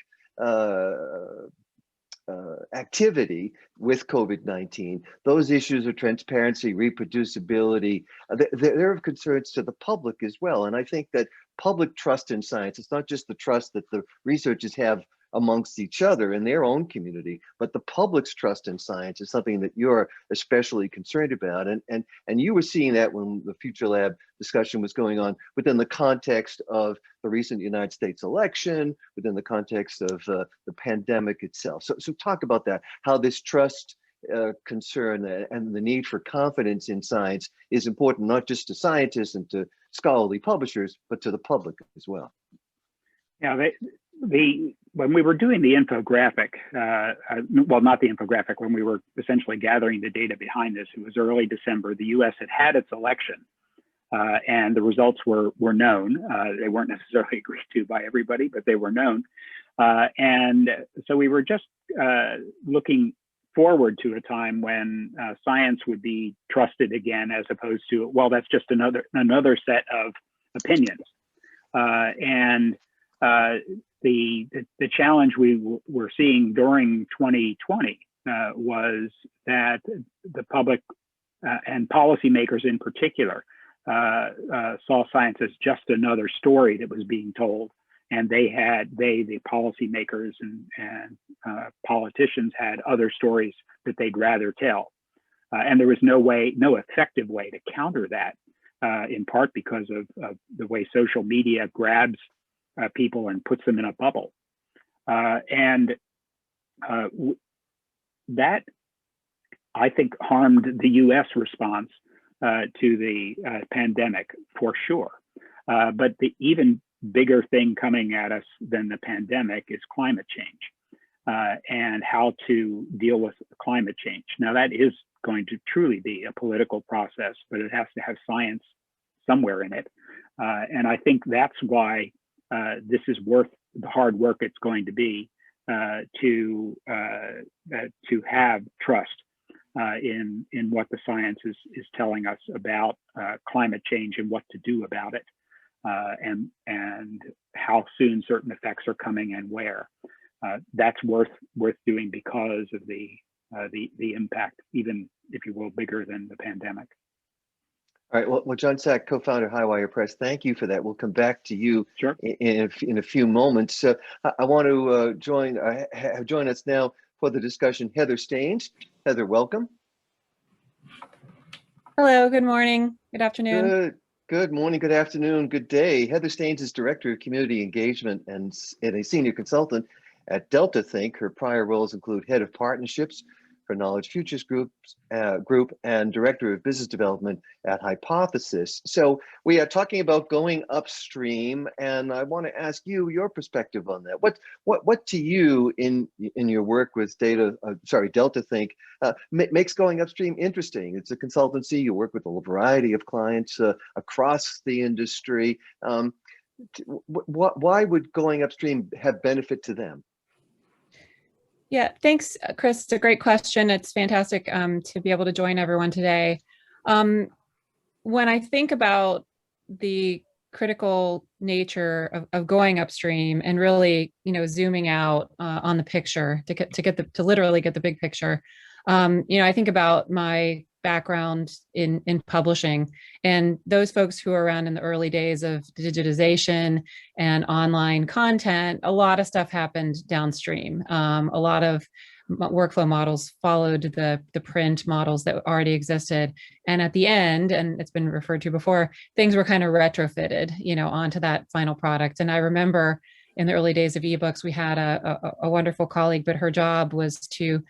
activity with COVID-19, those issues of transparency, reproducibility, they're of concerns to the public as well. And I think that public trust in science, it's not just the trust that the researchers have amongst each other in their own community, but the public's trust in science is something that you're especially concerned about. And you were seeing that when the Future Lab discussion was going on within the context of the recent United States election, within the context of the pandemic itself. So talk about that, how this trust concern and the need for confidence in science is important, not just to scientists and to scholarly publishers, but to the public as well. Yeah, when we were doing the infographic, well, not the infographic, when we were essentially gathering the data behind this, it was early December. The U.S. had its election, and the results were known. They weren't necessarily agreed to by everybody, but they were known. And so we were just looking forward to a time when science would be trusted again, as opposed to, well, that's just another set of opinions. The challenge we were seeing during 2020 was that the public and policymakers in particular saw science as just another story that was being told, and the policymakers and politicians had other stories that they'd rather tell, and there was no effective way to counter that, in part because of the way social media grabs people and puts them in a bubble. That, I think, harmed the US response to the pandemic for sure. But the even bigger thing coming at us than the pandemic is climate change and how to deal with climate change. Now, that is going to truly be a political process, but it has to have science somewhere in it. And I think that's why this is worth the hard work it's going to be to have trust in what the science is telling us about climate change and what to do about it, and how soon certain effects are coming and where. That's worth doing because of the impact, even, if you will, bigger than the pandemic. All right. Well, John Sack, co-founder of Highwire Press, thank you for that. We'll come back to you Sure. in a few moments. I want to join us now for the discussion, Heather Staines. Heather, welcome. Hello. Good morning. Good afternoon. Good morning. Good afternoon. Good day. Heather Staines is Director of Community Engagement and a Senior Consultant at Delta Think. Her prior roles include Head of Partnerships for Knowledge Futures Group and Director of Business Development at Hypothesis. So we are talking about going upstream, and I want to ask you your perspective on that. What to you in your work with Delta Think makes going upstream interesting? It's a consultancy. You work with a variety of clients across the industry. Why would going upstream have benefit to them? Yeah, thanks, Chris. It's a great question. It's fantastic to be able to join everyone today. When I think about the critical nature of going upstream and really, zooming out on the picture to literally get the big picture, I think about my background in publishing, and those folks who are around in the early days of digitization and online content. A lot of stuff happened downstream. A lot of workflow models followed the print models that already existed. And at the end, and it's been referred to before, things were kind of retrofitted, onto that final product. And I remember in the early days of ebooks, we had a wonderful colleague, but her job was to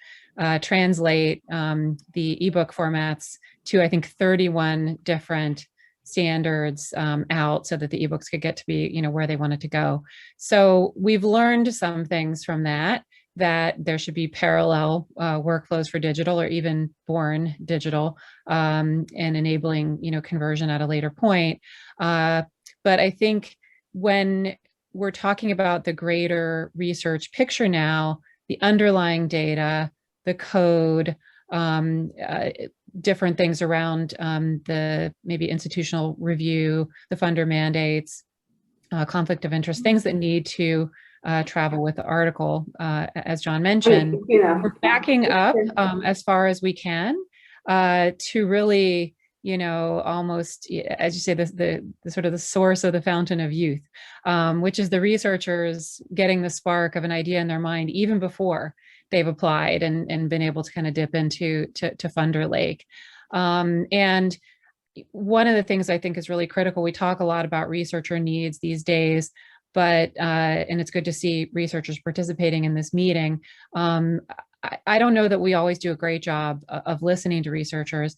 translate the ebook formats to, I think, 31 different standards out so that the ebooks could get to be, where they wanted to go. So we've learned some things from that there should be parallel workflows for digital or even born digital and enabling, conversion at a later point. But I think when we're talking about the greater research picture now, the underlying data, the code, different things around the maybe institutional review, the funder mandates, conflict of interest, things that need to travel with the article, as John mentioned. We're backing up as far as we can to really, almost, as you say, the sort of the source of the fountain of youth, which is the researchers getting the spark of an idea in their mind even before they've applied and been able to kind of dip into to Funder Lake. And one of the things I think is really critical, we talk a lot about researcher needs these days, but, and it's good to see researchers participating in this meeting. I don't know that we always do a great job of listening to researchers,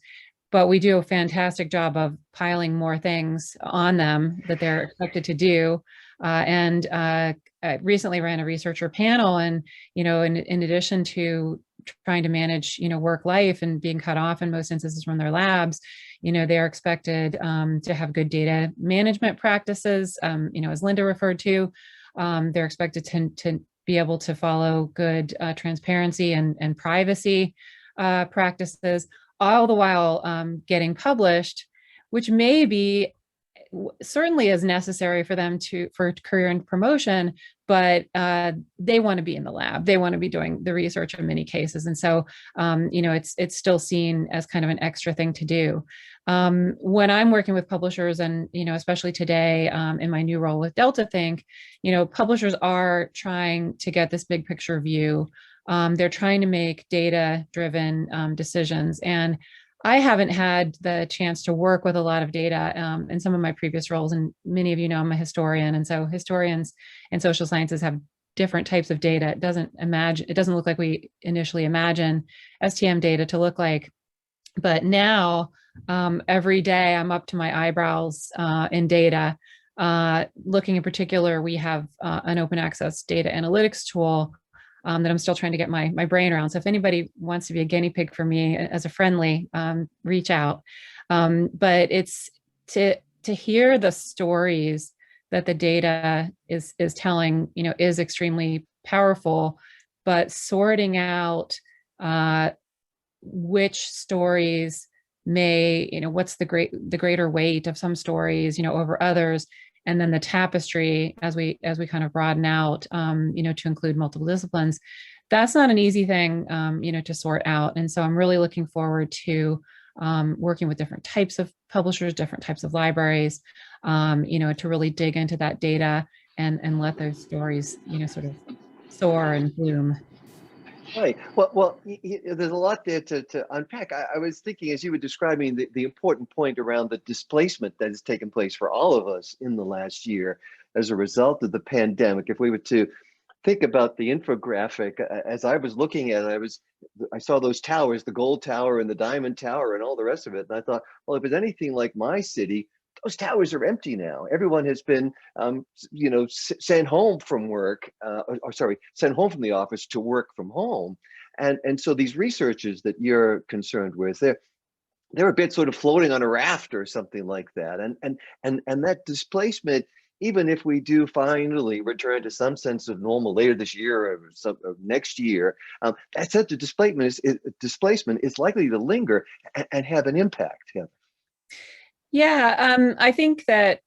but we do a fantastic job of piling more things on them that they're expected to do. I recently ran a researcher panel, and in addition to trying to manage work life and being cut off in most instances from their labs, they're expected to have good data management practices, as Linda referred to. They're expected to be able to follow good transparency and privacy practices, all the while getting published, which may be certainly is necessary for them for career and promotion, but they want to be in the lab. They want to be doing the research in many cases. And so, it's still seen as kind of an extra thing to do. When I'm working with publishers and, especially today in my new role with Delta Think, publishers are trying to get this big picture view. They're trying to make data-driven decisions. And I haven't had the chance to work with a lot of data in some of my previous roles, and many of you know I'm a historian, and so historians and social sciences have different types of data. It doesn't look like we initially imagine STM data to look like, but now every day I'm up to my eyebrows in data. Looking in particular, we have an open access data analytics tool that I'm still trying to get my brain around. So if anybody wants to be a guinea pig for me as a friendly, reach out. But it's to hear the stories that the data is telling, is extremely powerful, but sorting out which stories may, what's the greater weight of some stories, over others. And then the tapestry, as we kind of broaden out, to include multiple disciplines, that's not an easy thing, to sort out. And so I'm really looking forward to working with different types of publishers, different types of libraries, to really dig into that data and let those stories, sort of soar and bloom. Right. Well, there's a lot there to unpack. I was thinking as you were describing the important point around the displacement that has taken place for all of us in the last year as a result of the pandemic. If we were to think about the infographic, as I was looking at it, I saw those towers, the gold tower and the diamond tower and all the rest of it. And I thought, well, if it's anything like my city, those towers are empty now. Everyone has been, sent home from work, sent home from the office to work from home. And so these researchers that you're concerned with, they're a bit sort of floating on a raft or something like that. And that displacement, even if we do finally return to some sense of normal later this year or next year, that sense of displacement is likely to linger and have an impact. Yeah. Yeah, I think that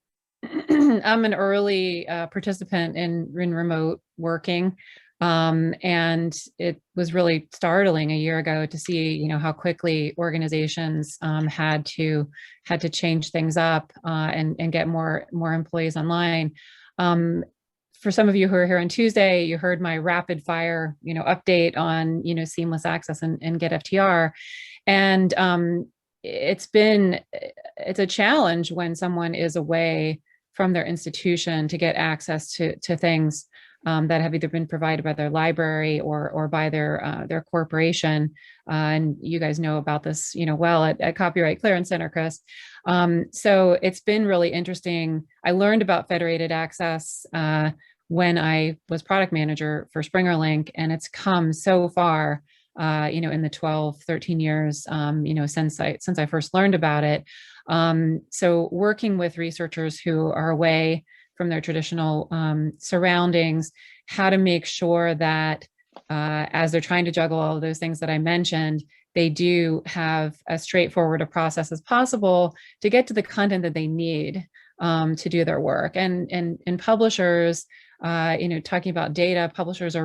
I'm an early participant in remote working, and it was really startling a year ago to see, how quickly organizations had to change things up and get more employees online. for some of you who are here on Tuesday, you heard my rapid fire, update on, seamless access and Get FTR. And it's a challenge when someone is away from their institution to get access to things that have either been provided by their library or by their corporation. And you guys know about this, well at Copyright Clearance Center, Chris. So it's been really interesting. I learned about federated access when I was product manager for SpringerLink, and it's come so far, in the 12, 13 years, since I first learned about it. So working with researchers who are away from their traditional surroundings, how to make sure that as they're trying to juggle all of those things that I mentioned, they do have as straightforward a process as possible to get to the content that they need to do their work. And publishers, talking about data, publishers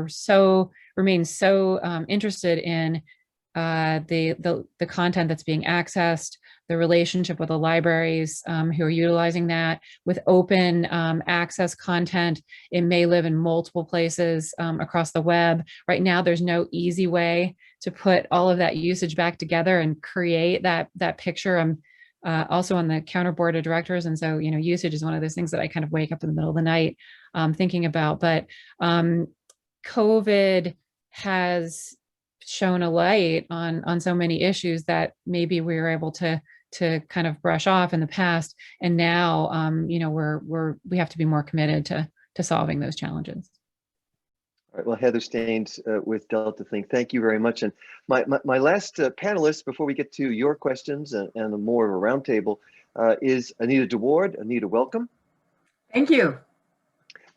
remain so interested in the content that's being accessed, the relationship with the libraries who are utilizing that. With open access content, it may live in multiple places across the web. Right now, there's no easy way to put all of that usage back together and create that picture. I'm also on the counter board of directors, and so usage is one of those things that I kind of wake up in the middle of the night thinking about. But COVID has shown a light on so many issues that maybe we were able to kind of brush off in the past, and now we have to be more committed to solving those challenges. All right, well, Heather Staines with Delta Think, thank you very much. And my last panelist before we get to your questions and more of a roundtable is Anita DeWard. Anita, welcome. Thank you.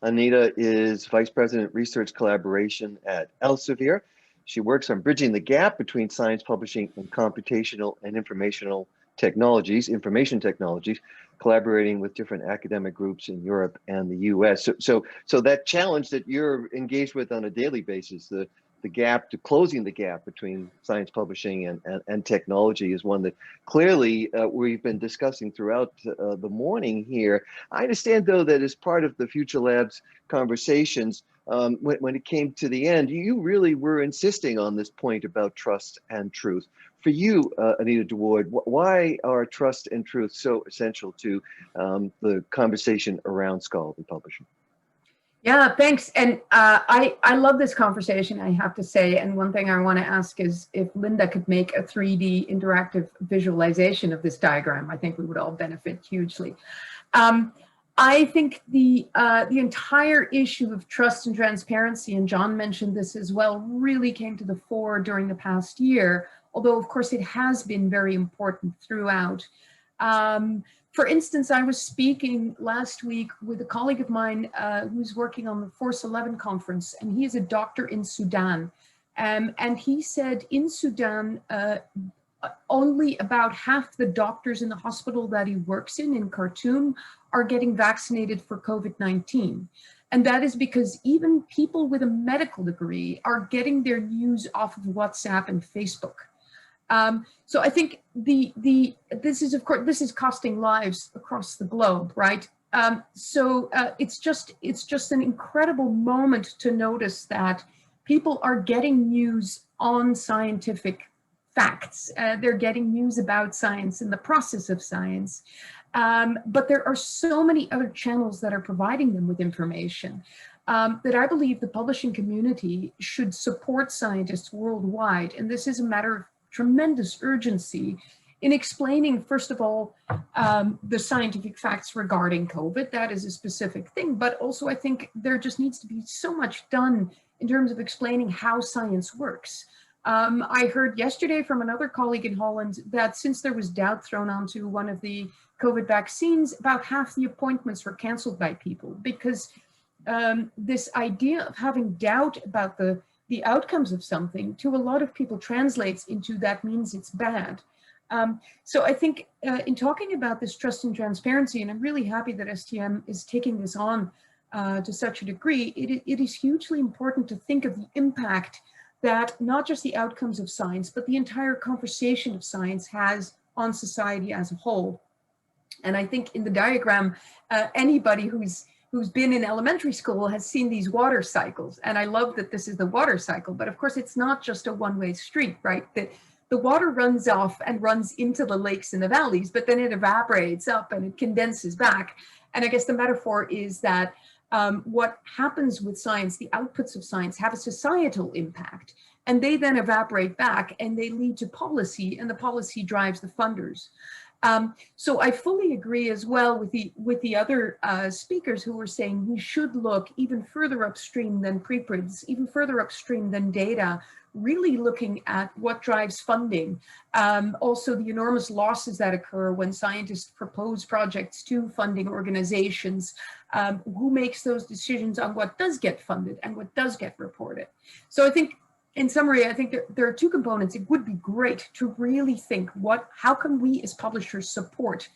Anita is Vice President Research Collaboration at Elsevier. She works on bridging the gap between science publishing and computational and information technologies, collaborating with different academic groups in Europe and the US. So that challenge that you're engaged with on a daily basis, the gap, to closing the gap between science publishing and technology, is one that clearly we've been discussing throughout the morning here. I understand, though, that as part of the Future Labs conversations, when it came to the end, you really were insisting on this point about trust and truth. For you, Anita DeWard, why are trust and truth so essential to the conversation around scholarly publishing? Yeah, thanks. And I love this conversation, I have to say. And one thing I want to ask is if Linda could make a 3D interactive visualization of this diagram. I think we would all benefit hugely. I think the entire issue of trust and transparency, and John mentioned this as well, really came to the fore during the past year, although of course it has been very important throughout. For instance, I was speaking last week with a colleague of mine who's working on the Force 11 conference, and he is a doctor in Sudan. And he said in Sudan, only about half the doctors in the hospital that he works in Khartoum are getting vaccinated for COVID-19. And that is because even people with a medical degree are getting their news off of WhatsApp and Facebook. So I think this is costing lives across the globe, right? It's just an incredible moment to notice that people are getting news on scientific facts. They're getting news about science and the process of science. But there are so many other channels that are providing them with information that I believe the publishing community should support scientists worldwide. And this is a matter of tremendous urgency in explaining, first of all, the scientific facts regarding COVID. That is a specific thing, but also I think there just needs to be so much done in terms of explaining how science works. I heard yesterday from another colleague in Holland that since there was doubt thrown onto one of the COVID vaccines, about half the appointments were canceled by people because this idea of having doubt about the outcomes of something to a lot of people translates into that means it's bad. So I think in talking about this trust and transparency, and I'm really happy that STM is taking this on to such a degree, it is hugely important to think of the impact that not just the outcomes of science, but the entire conversation of science has on society as a whole. And I think in the diagram, anybody who's who's been in elementary school has seen these water cycles. And I love that this is the water cycle, but of course it's not just a one-way street, right? The water runs off and runs into the lakes and the valleys, but then it evaporates up and it condenses back. And I guess the metaphor is that what happens with science, the outputs of science have a societal impact, and they then evaporate back and they lead to policy, and the policy drives the funders. So I fully agree as well with the other speakers who were saying we should look even further upstream than preprints, even further upstream than data, really looking at what drives funding. Also the enormous losses that occur when scientists propose projects to funding organizations, who makes those decisions on what does get funded and what does get reported. So I think, in summary, I think there are two components. It would be great to really think how can we as publishers support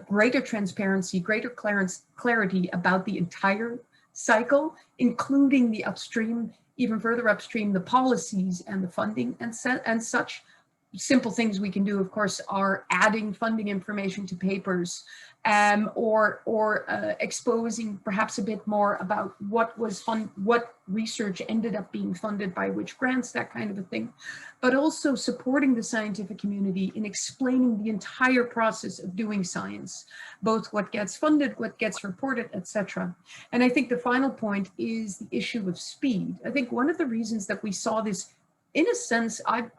greater transparency, greater clarity about the entire cycle, including the upstream, even further upstream, the policies and the funding and such. Simple things we can do, of course, are adding funding information to papers, or exposing perhaps a bit more about what research ended up being funded by which grants, that kind of a thing, but also supporting the scientific community in explaining the entire process of doing science, both what gets funded, what gets reported, etc. And I think the final point is the issue of speed. I think one of the reasons that we saw this, in a sense, I've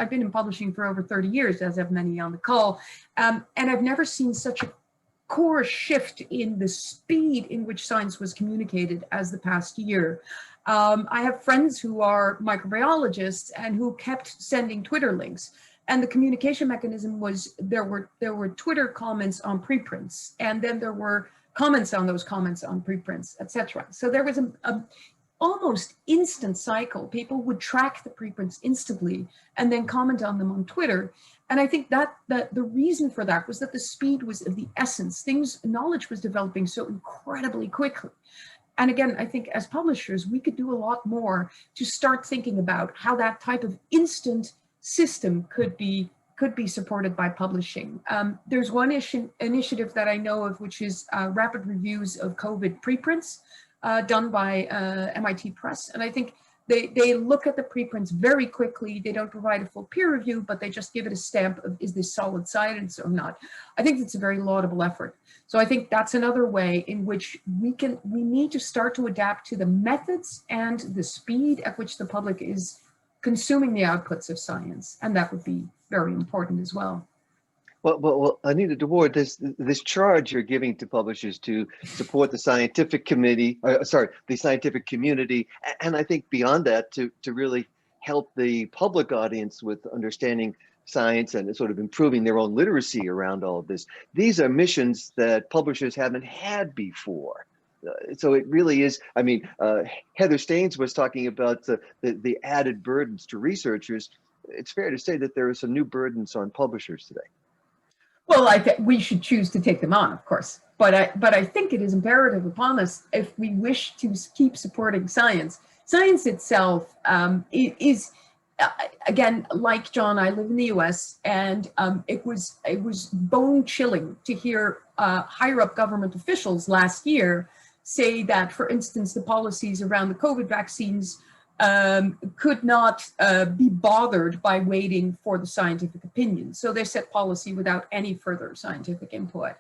been in publishing for over 30 years, as have many on the call, and I've never seen such a core shift in the speed in which science was communicated as the past year. I have friends who are microbiologists and who kept sending Twitter links, and the communication mechanism was there were Twitter comments on preprints, and then there were comments on those comments on preprints, etc. So there was a almost instant cycle. People would track the preprints instantly and then comment on them on Twitter. And I think that the reason for that was that the speed was of the essence. Knowledge was developing so incredibly quickly. And again, I think as publishers, we could do a lot more to start thinking about how that type of instant system could be supported by publishing. There's one initiative that I know of, which is rapid reviews of COVID preprints, done by MIT Press. And I think they look at the preprints very quickly. They don't provide a full peer review, but they just give it a stamp of, is this solid science or not? I think it's a very laudable effort. So I think that's another way in which we need to start to adapt to the methods and the speed at which the public is consuming the outputs of science. And that would be very important as well. Well, Anita DeWard, this charge you're giving to publishers to support the scientific committee, the scientific community, and I think beyond that to really help the public audience with understanding science and sort of improving their own literacy around all of this. These are missions that publishers haven't had before. So it really is, I mean, Heather Staines was talking about the added burdens to researchers. It's fair to say that there are some new burdens on publishers today. Well, I think we should choose to take them on, of course. But I think it is imperative upon us, if we wish to keep supporting science. Science itself is, again, like John, I live in the US, and it was bone chilling to hear higher up government officials last year say that, for instance, the policies around the COVID vaccines could not be bothered by waiting for the scientific opinion. So they set policy without any further scientific input.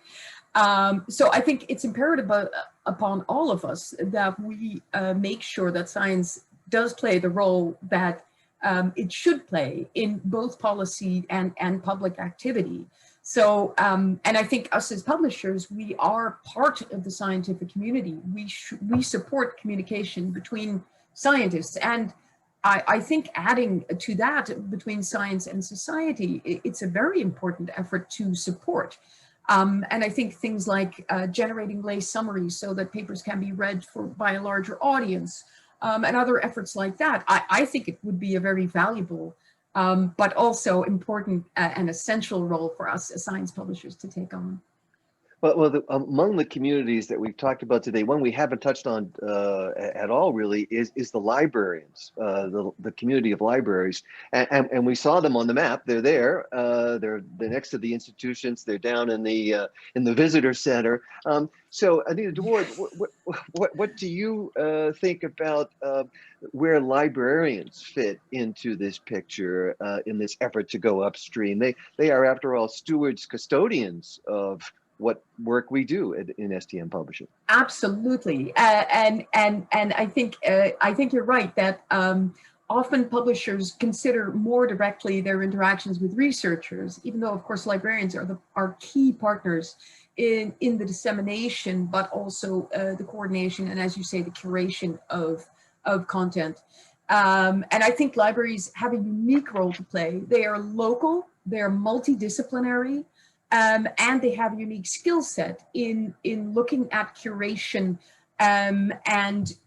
So I think it's imperative upon all of us that we make sure that science does play the role that it should play in both policy and public activity. So, and I think us as publishers, we are part of the scientific community. We support communication between scientists, and I think adding to that between science and society, it's a very important effort to support. And I think things like generating lay summaries so that papers can be read by a larger audience, and other efforts like that, I think it would be a very valuable but also important and essential role for us as science publishers to take on. Well, among the communities that we've talked about today, one we haven't touched on at all really is the librarians, the community of libraries, and we saw them on the map. They're there. They're next to the institutions. They're down in the visitor center. So Anita DeWard, what do you think about where librarians fit into this picture in this effort to go upstream? They are, after all, stewards, custodians of what work we do in STM publishing. Absolutely, and I think you're right that often publishers consider more directly their interactions with researchers, even though of course librarians are key partners in the dissemination, but also the coordination and, as you say, the curation of content. And I think libraries have a unique role to play. They are local, they're multidisciplinary. And they have a unique skill set in looking at curation and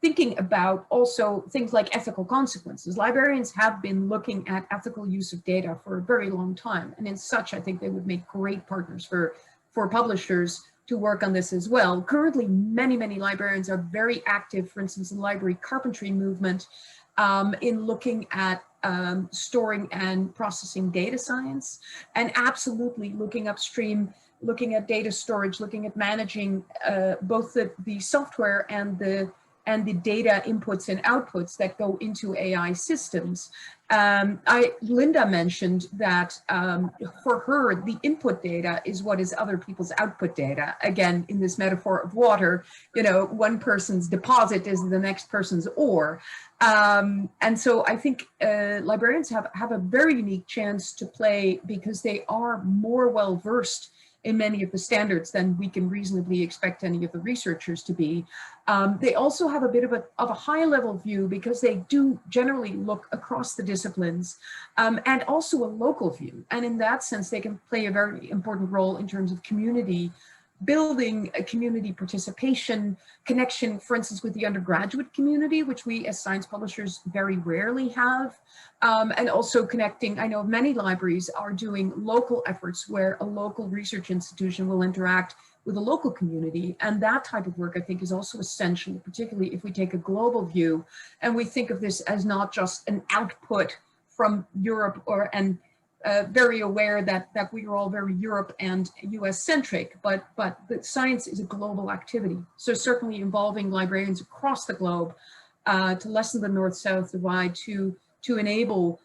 thinking about also things like ethical consequences. Librarians have been looking at ethical use of data for a very long time, and in such, I think they would make great partners for publishers to work on this as well. Currently, many librarians are very active, for instance, in the library carpentry movement, in looking at storing and processing data science, and absolutely looking upstream, looking at data storage, looking at managing both the software and the data inputs and outputs that go into AI systems. Linda mentioned that for her, the input data is what is other people's output data. Again, in this metaphor of water, you know, one person's deposit is the next person's ore. And so I think librarians have a very unique chance to play because they are more well-versed in many of the standards than we can reasonably expect any of the researchers to be. They also have a bit of a high-level view because they do generally look across the disciplines, and also a local view. And in that sense, they can play a very important role in terms of community building, a community participation, connection, for instance, with the undergraduate community, which we as science publishers very rarely have. And also connecting, I know many libraries are doing local efforts where a local research institution will interact with a local community. And that type of work, I think, is also essential, particularly if we take a global view and we think of this as not just an output from Europe and very aware that we are all very Europe and US centric, but that science is a global activity. So certainly involving librarians across the globe to lessen the North-South divide, to enable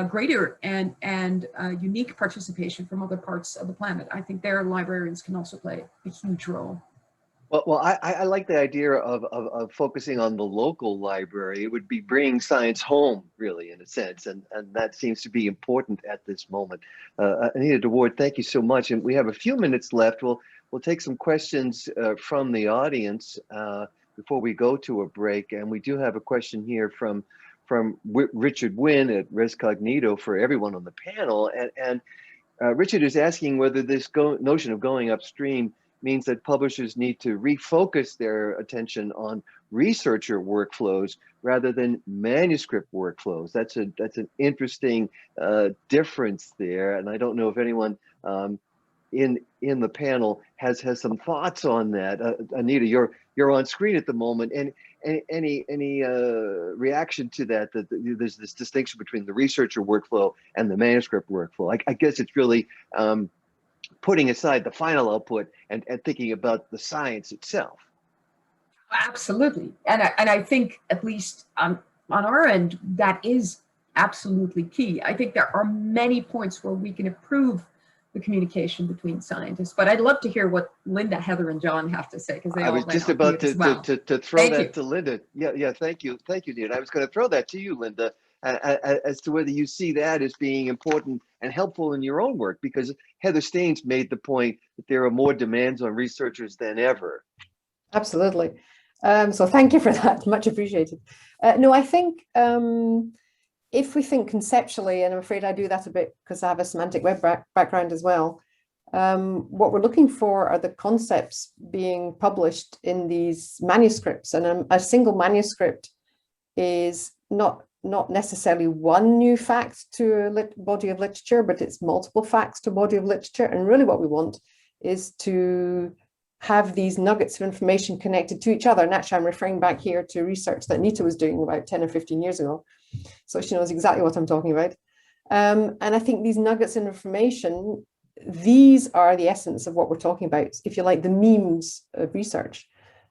greater and unique participation from other parts of the planet. I think their librarians can also play a huge role. Well, I like the idea of focusing on the local library. It would be bringing science home, really, in a sense, and that seems to be important at this moment. Anita DeWard, thank you so much. And we have a few minutes left. We'll take some questions from the audience before we go to a break. And we do have a question here from Richard Wynn at Res Cognito for everyone on the panel. And Richard is asking whether this notion of going upstream means that publishers need to refocus their attention on researcher workflows rather than manuscript workflows. That's an interesting difference there, and I don't know if anyone in the panel has some thoughts on that. Anita, you're on screen at the moment, and any reaction to that? That there's this distinction between the researcher workflow and the manuscript workflow. I guess it's really putting aside the final output and thinking about the science itself. Absolutely. And I think, at least on our end, that is absolutely key. I think there are many points where we can improve the communication between scientists, but I'd love to hear what Linda, Heather, and John have to say, because they all I was just about to throw that to Linda. Yeah, thank you, Nate. I was going to throw that to you, Linda, as to whether you see that as being important and helpful in your own work, because Heather Staines made the point that there are more demands on researchers than ever. Absolutely. So thank you for that, much appreciated. No, I think if we think conceptually, and I'm afraid I do that a bit because I have a semantic web background as well, what we're looking for are the concepts being published in these manuscripts. And a single manuscript is not necessarily one new fact to a body of literature, but it's multiple facts to a body of literature. And really what we want is to have these nuggets of information connected to each other. And actually, I'm referring back here to research that Nita was doing about 10 or 15 years ago. So she knows exactly what I'm talking about. And I think these nuggets of information, these are the essence of what we're talking about, if you like, the memes of research.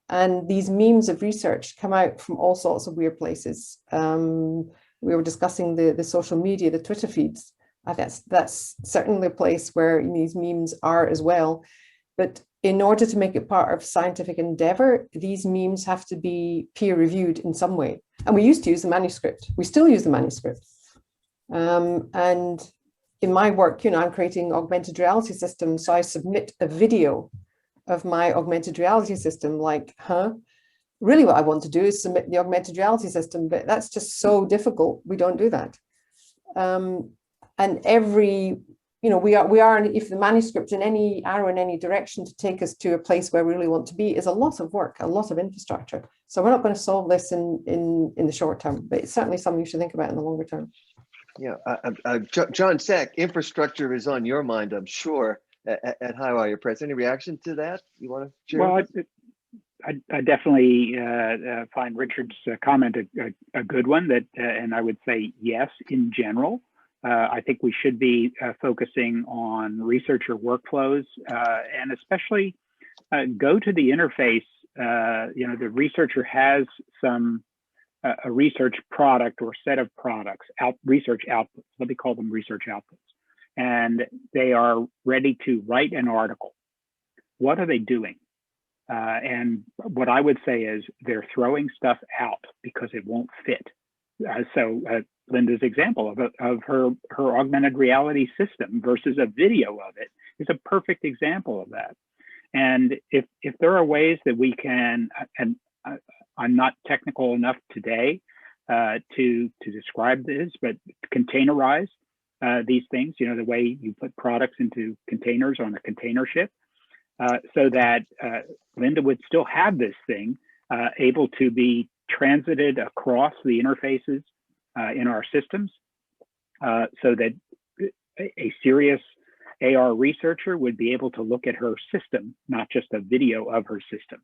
And these memes of research come out from all sorts of weird places. We were discussing the social media, the Twitter feeds. That's certainly a place where these memes are as well. But in order to make it part of scientific endeavor, these memes have to be peer reviewed in some way. And we used to use the manuscript. We still use the manuscript. And in my work, I'm creating augmented reality systems. So I submit a video of my augmented reality system, like, really what I want to do is submit the augmented reality system, but that's just so difficult. We don't do that. And every, we are, if the manuscript in any arrow in any direction to take us to a place where we really want to be is a lot of work, a lot of infrastructure. So we're not going to solve this in the short term, but it's certainly something you should think about in the longer term. Yeah, John Sack, infrastructure is on your mind, I'm sure, at Highwire Press. Any reaction to that you want to share? Well, I definitely find Richard's comment a good one, that, and I would say yes, in general. I think we should be focusing on researcher workflows, and especially go to the interface. The researcher has a research product or set of products, research outputs. Let me call them research outputs. And they are ready to write an article. What are they doing? And what I would say is they're throwing stuff out because it won't fit. So Linda's example of her augmented reality system versus a video of it is a perfect example of that. And if there are ways that we can, and I'm not technical enough today to describe this, but containerize these things, the way you put products into containers on a container ship, so that Linda would still have this thing able to be transited across the interfaces in our systems, so that a serious AR researcher would be able to look at her system, not just a video of her system.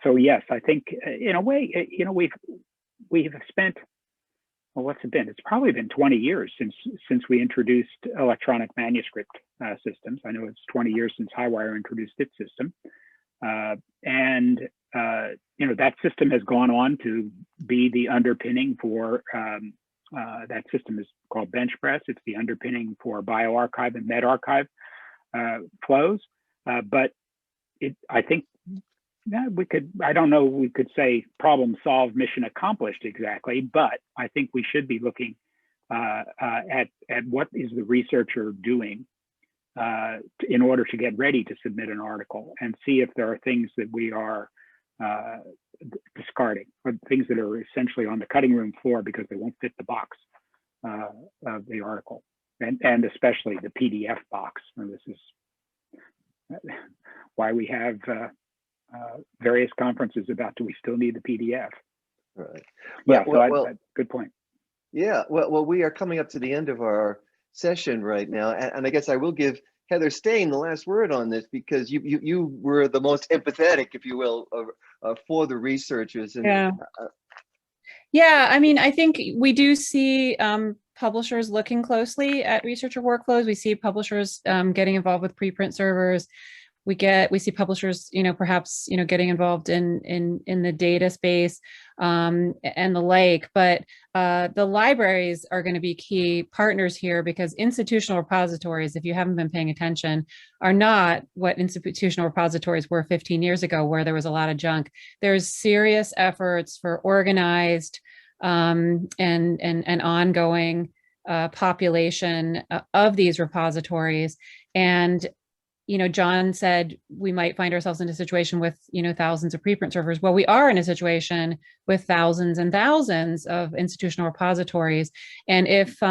So yes, I think in a way, we've spent, well, what's it been? It's probably been 20 years since we introduced electronic manuscript systems. I know it's 20 years since Highwire introduced its system. That system has gone on to be the underpinning for, that system is called BenchPress. It's the underpinning for bioRxiv and medRxiv flows. But I think I don't know, we could say problem solved, mission accomplished exactly, but I think we should be looking at what is the researcher doing in order to get ready to submit an article, and see if there are things that we are discarding, or things that are essentially on the cutting room floor because they won't fit the box of the article, and especially the PDF box. And this is why we have various conferences about, do we still need the PDF? Right. Yeah, good point. Yeah, well, we are coming up to the end of our session right now, and I guess I will give Heather Stain the last word on this, because you were the most empathetic, if you will, for the researchers. And, yeah, I mean, I think we do see publishers looking closely at researcher workflows. We see publishers getting involved with preprint servers. We see publishers, perhaps, getting involved in the data space and the like. But the libraries are going to be key partners here, because institutional repositories, if you haven't been paying attention, are not what institutional repositories were 15 years ago, where there was a lot of junk. There's serious efforts for organized and ongoing population of these repositories. And John said we might find ourselves in a situation with, thousands of preprint servers. Well, we are in a situation with thousands and thousands of institutional repositories. And if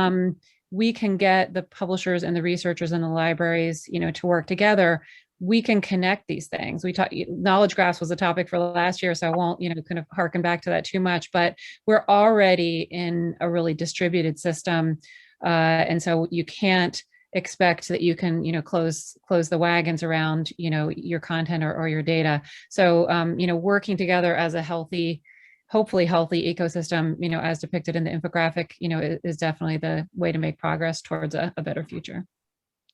we can get the publishers and the researchers and the libraries, to work together, we can connect these things. Knowledge graphs was a topic for last year, so I won't, kind of harken back to that too much, but we're already in a really distributed system. And so you can't expect that you can, close the wagons around, your content or your data. So, working together as a hopefully healthy ecosystem, as depicted in the infographic, is definitely the way to make progress towards a better future.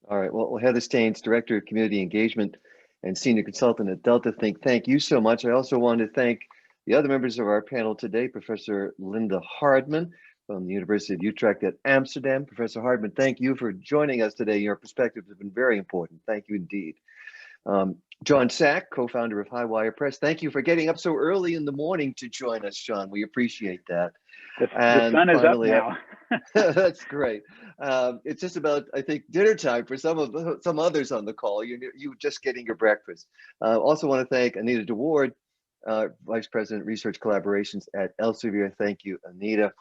All right. Well, Heather Staines, Director of Community Engagement and Senior Consultant at Delta Think, thank you so much. I also want to thank the other members of our panel today, Professor Linda Hardman from the University of Utrecht at Amsterdam. Professor Hardman, thank you for joining us today. Your perspectives have been very important. Thank you indeed. John Sack, co-founder of Highwire Press, thank you for getting up so early in the morning to join us, John. We appreciate that. The sun is up now. That's great. It's just about, I think, dinner time for some others on the call. You just getting your breakfast. Also want to thank Anita DeWard, Vice President Research Collaborations at Elsevier. Thank you, Anita.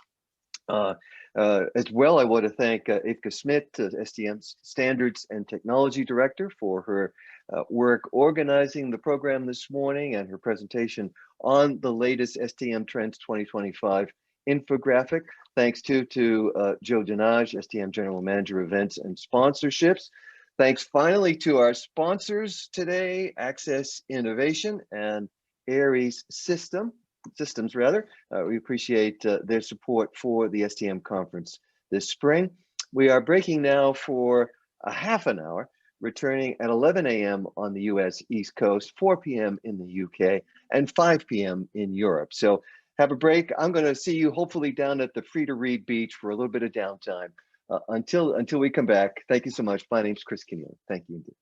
As well, I want to thank Eefke Smit, STM Standards and Technology Director, for her work organizing the program this morning and her presentation on the latest STM Trends 2025 infographic. Thanks to Joe Denage, STM General Manager, Events and Sponsorships. Thanks finally to our sponsors today, Access Innovation and Aries Systems. We appreciate their support for the STM conference this spring. We are breaking now for a half an hour, returning at 11 a.m. on the US East Coast, 4 p.m. in the UK, and 5 p.m. in Europe. So have a break. I'm going to see you hopefully down at the Free to Read Beach for a little bit of downtime. Until we come back, thank you so much. My name's Chris Kenneally. Thank you indeed.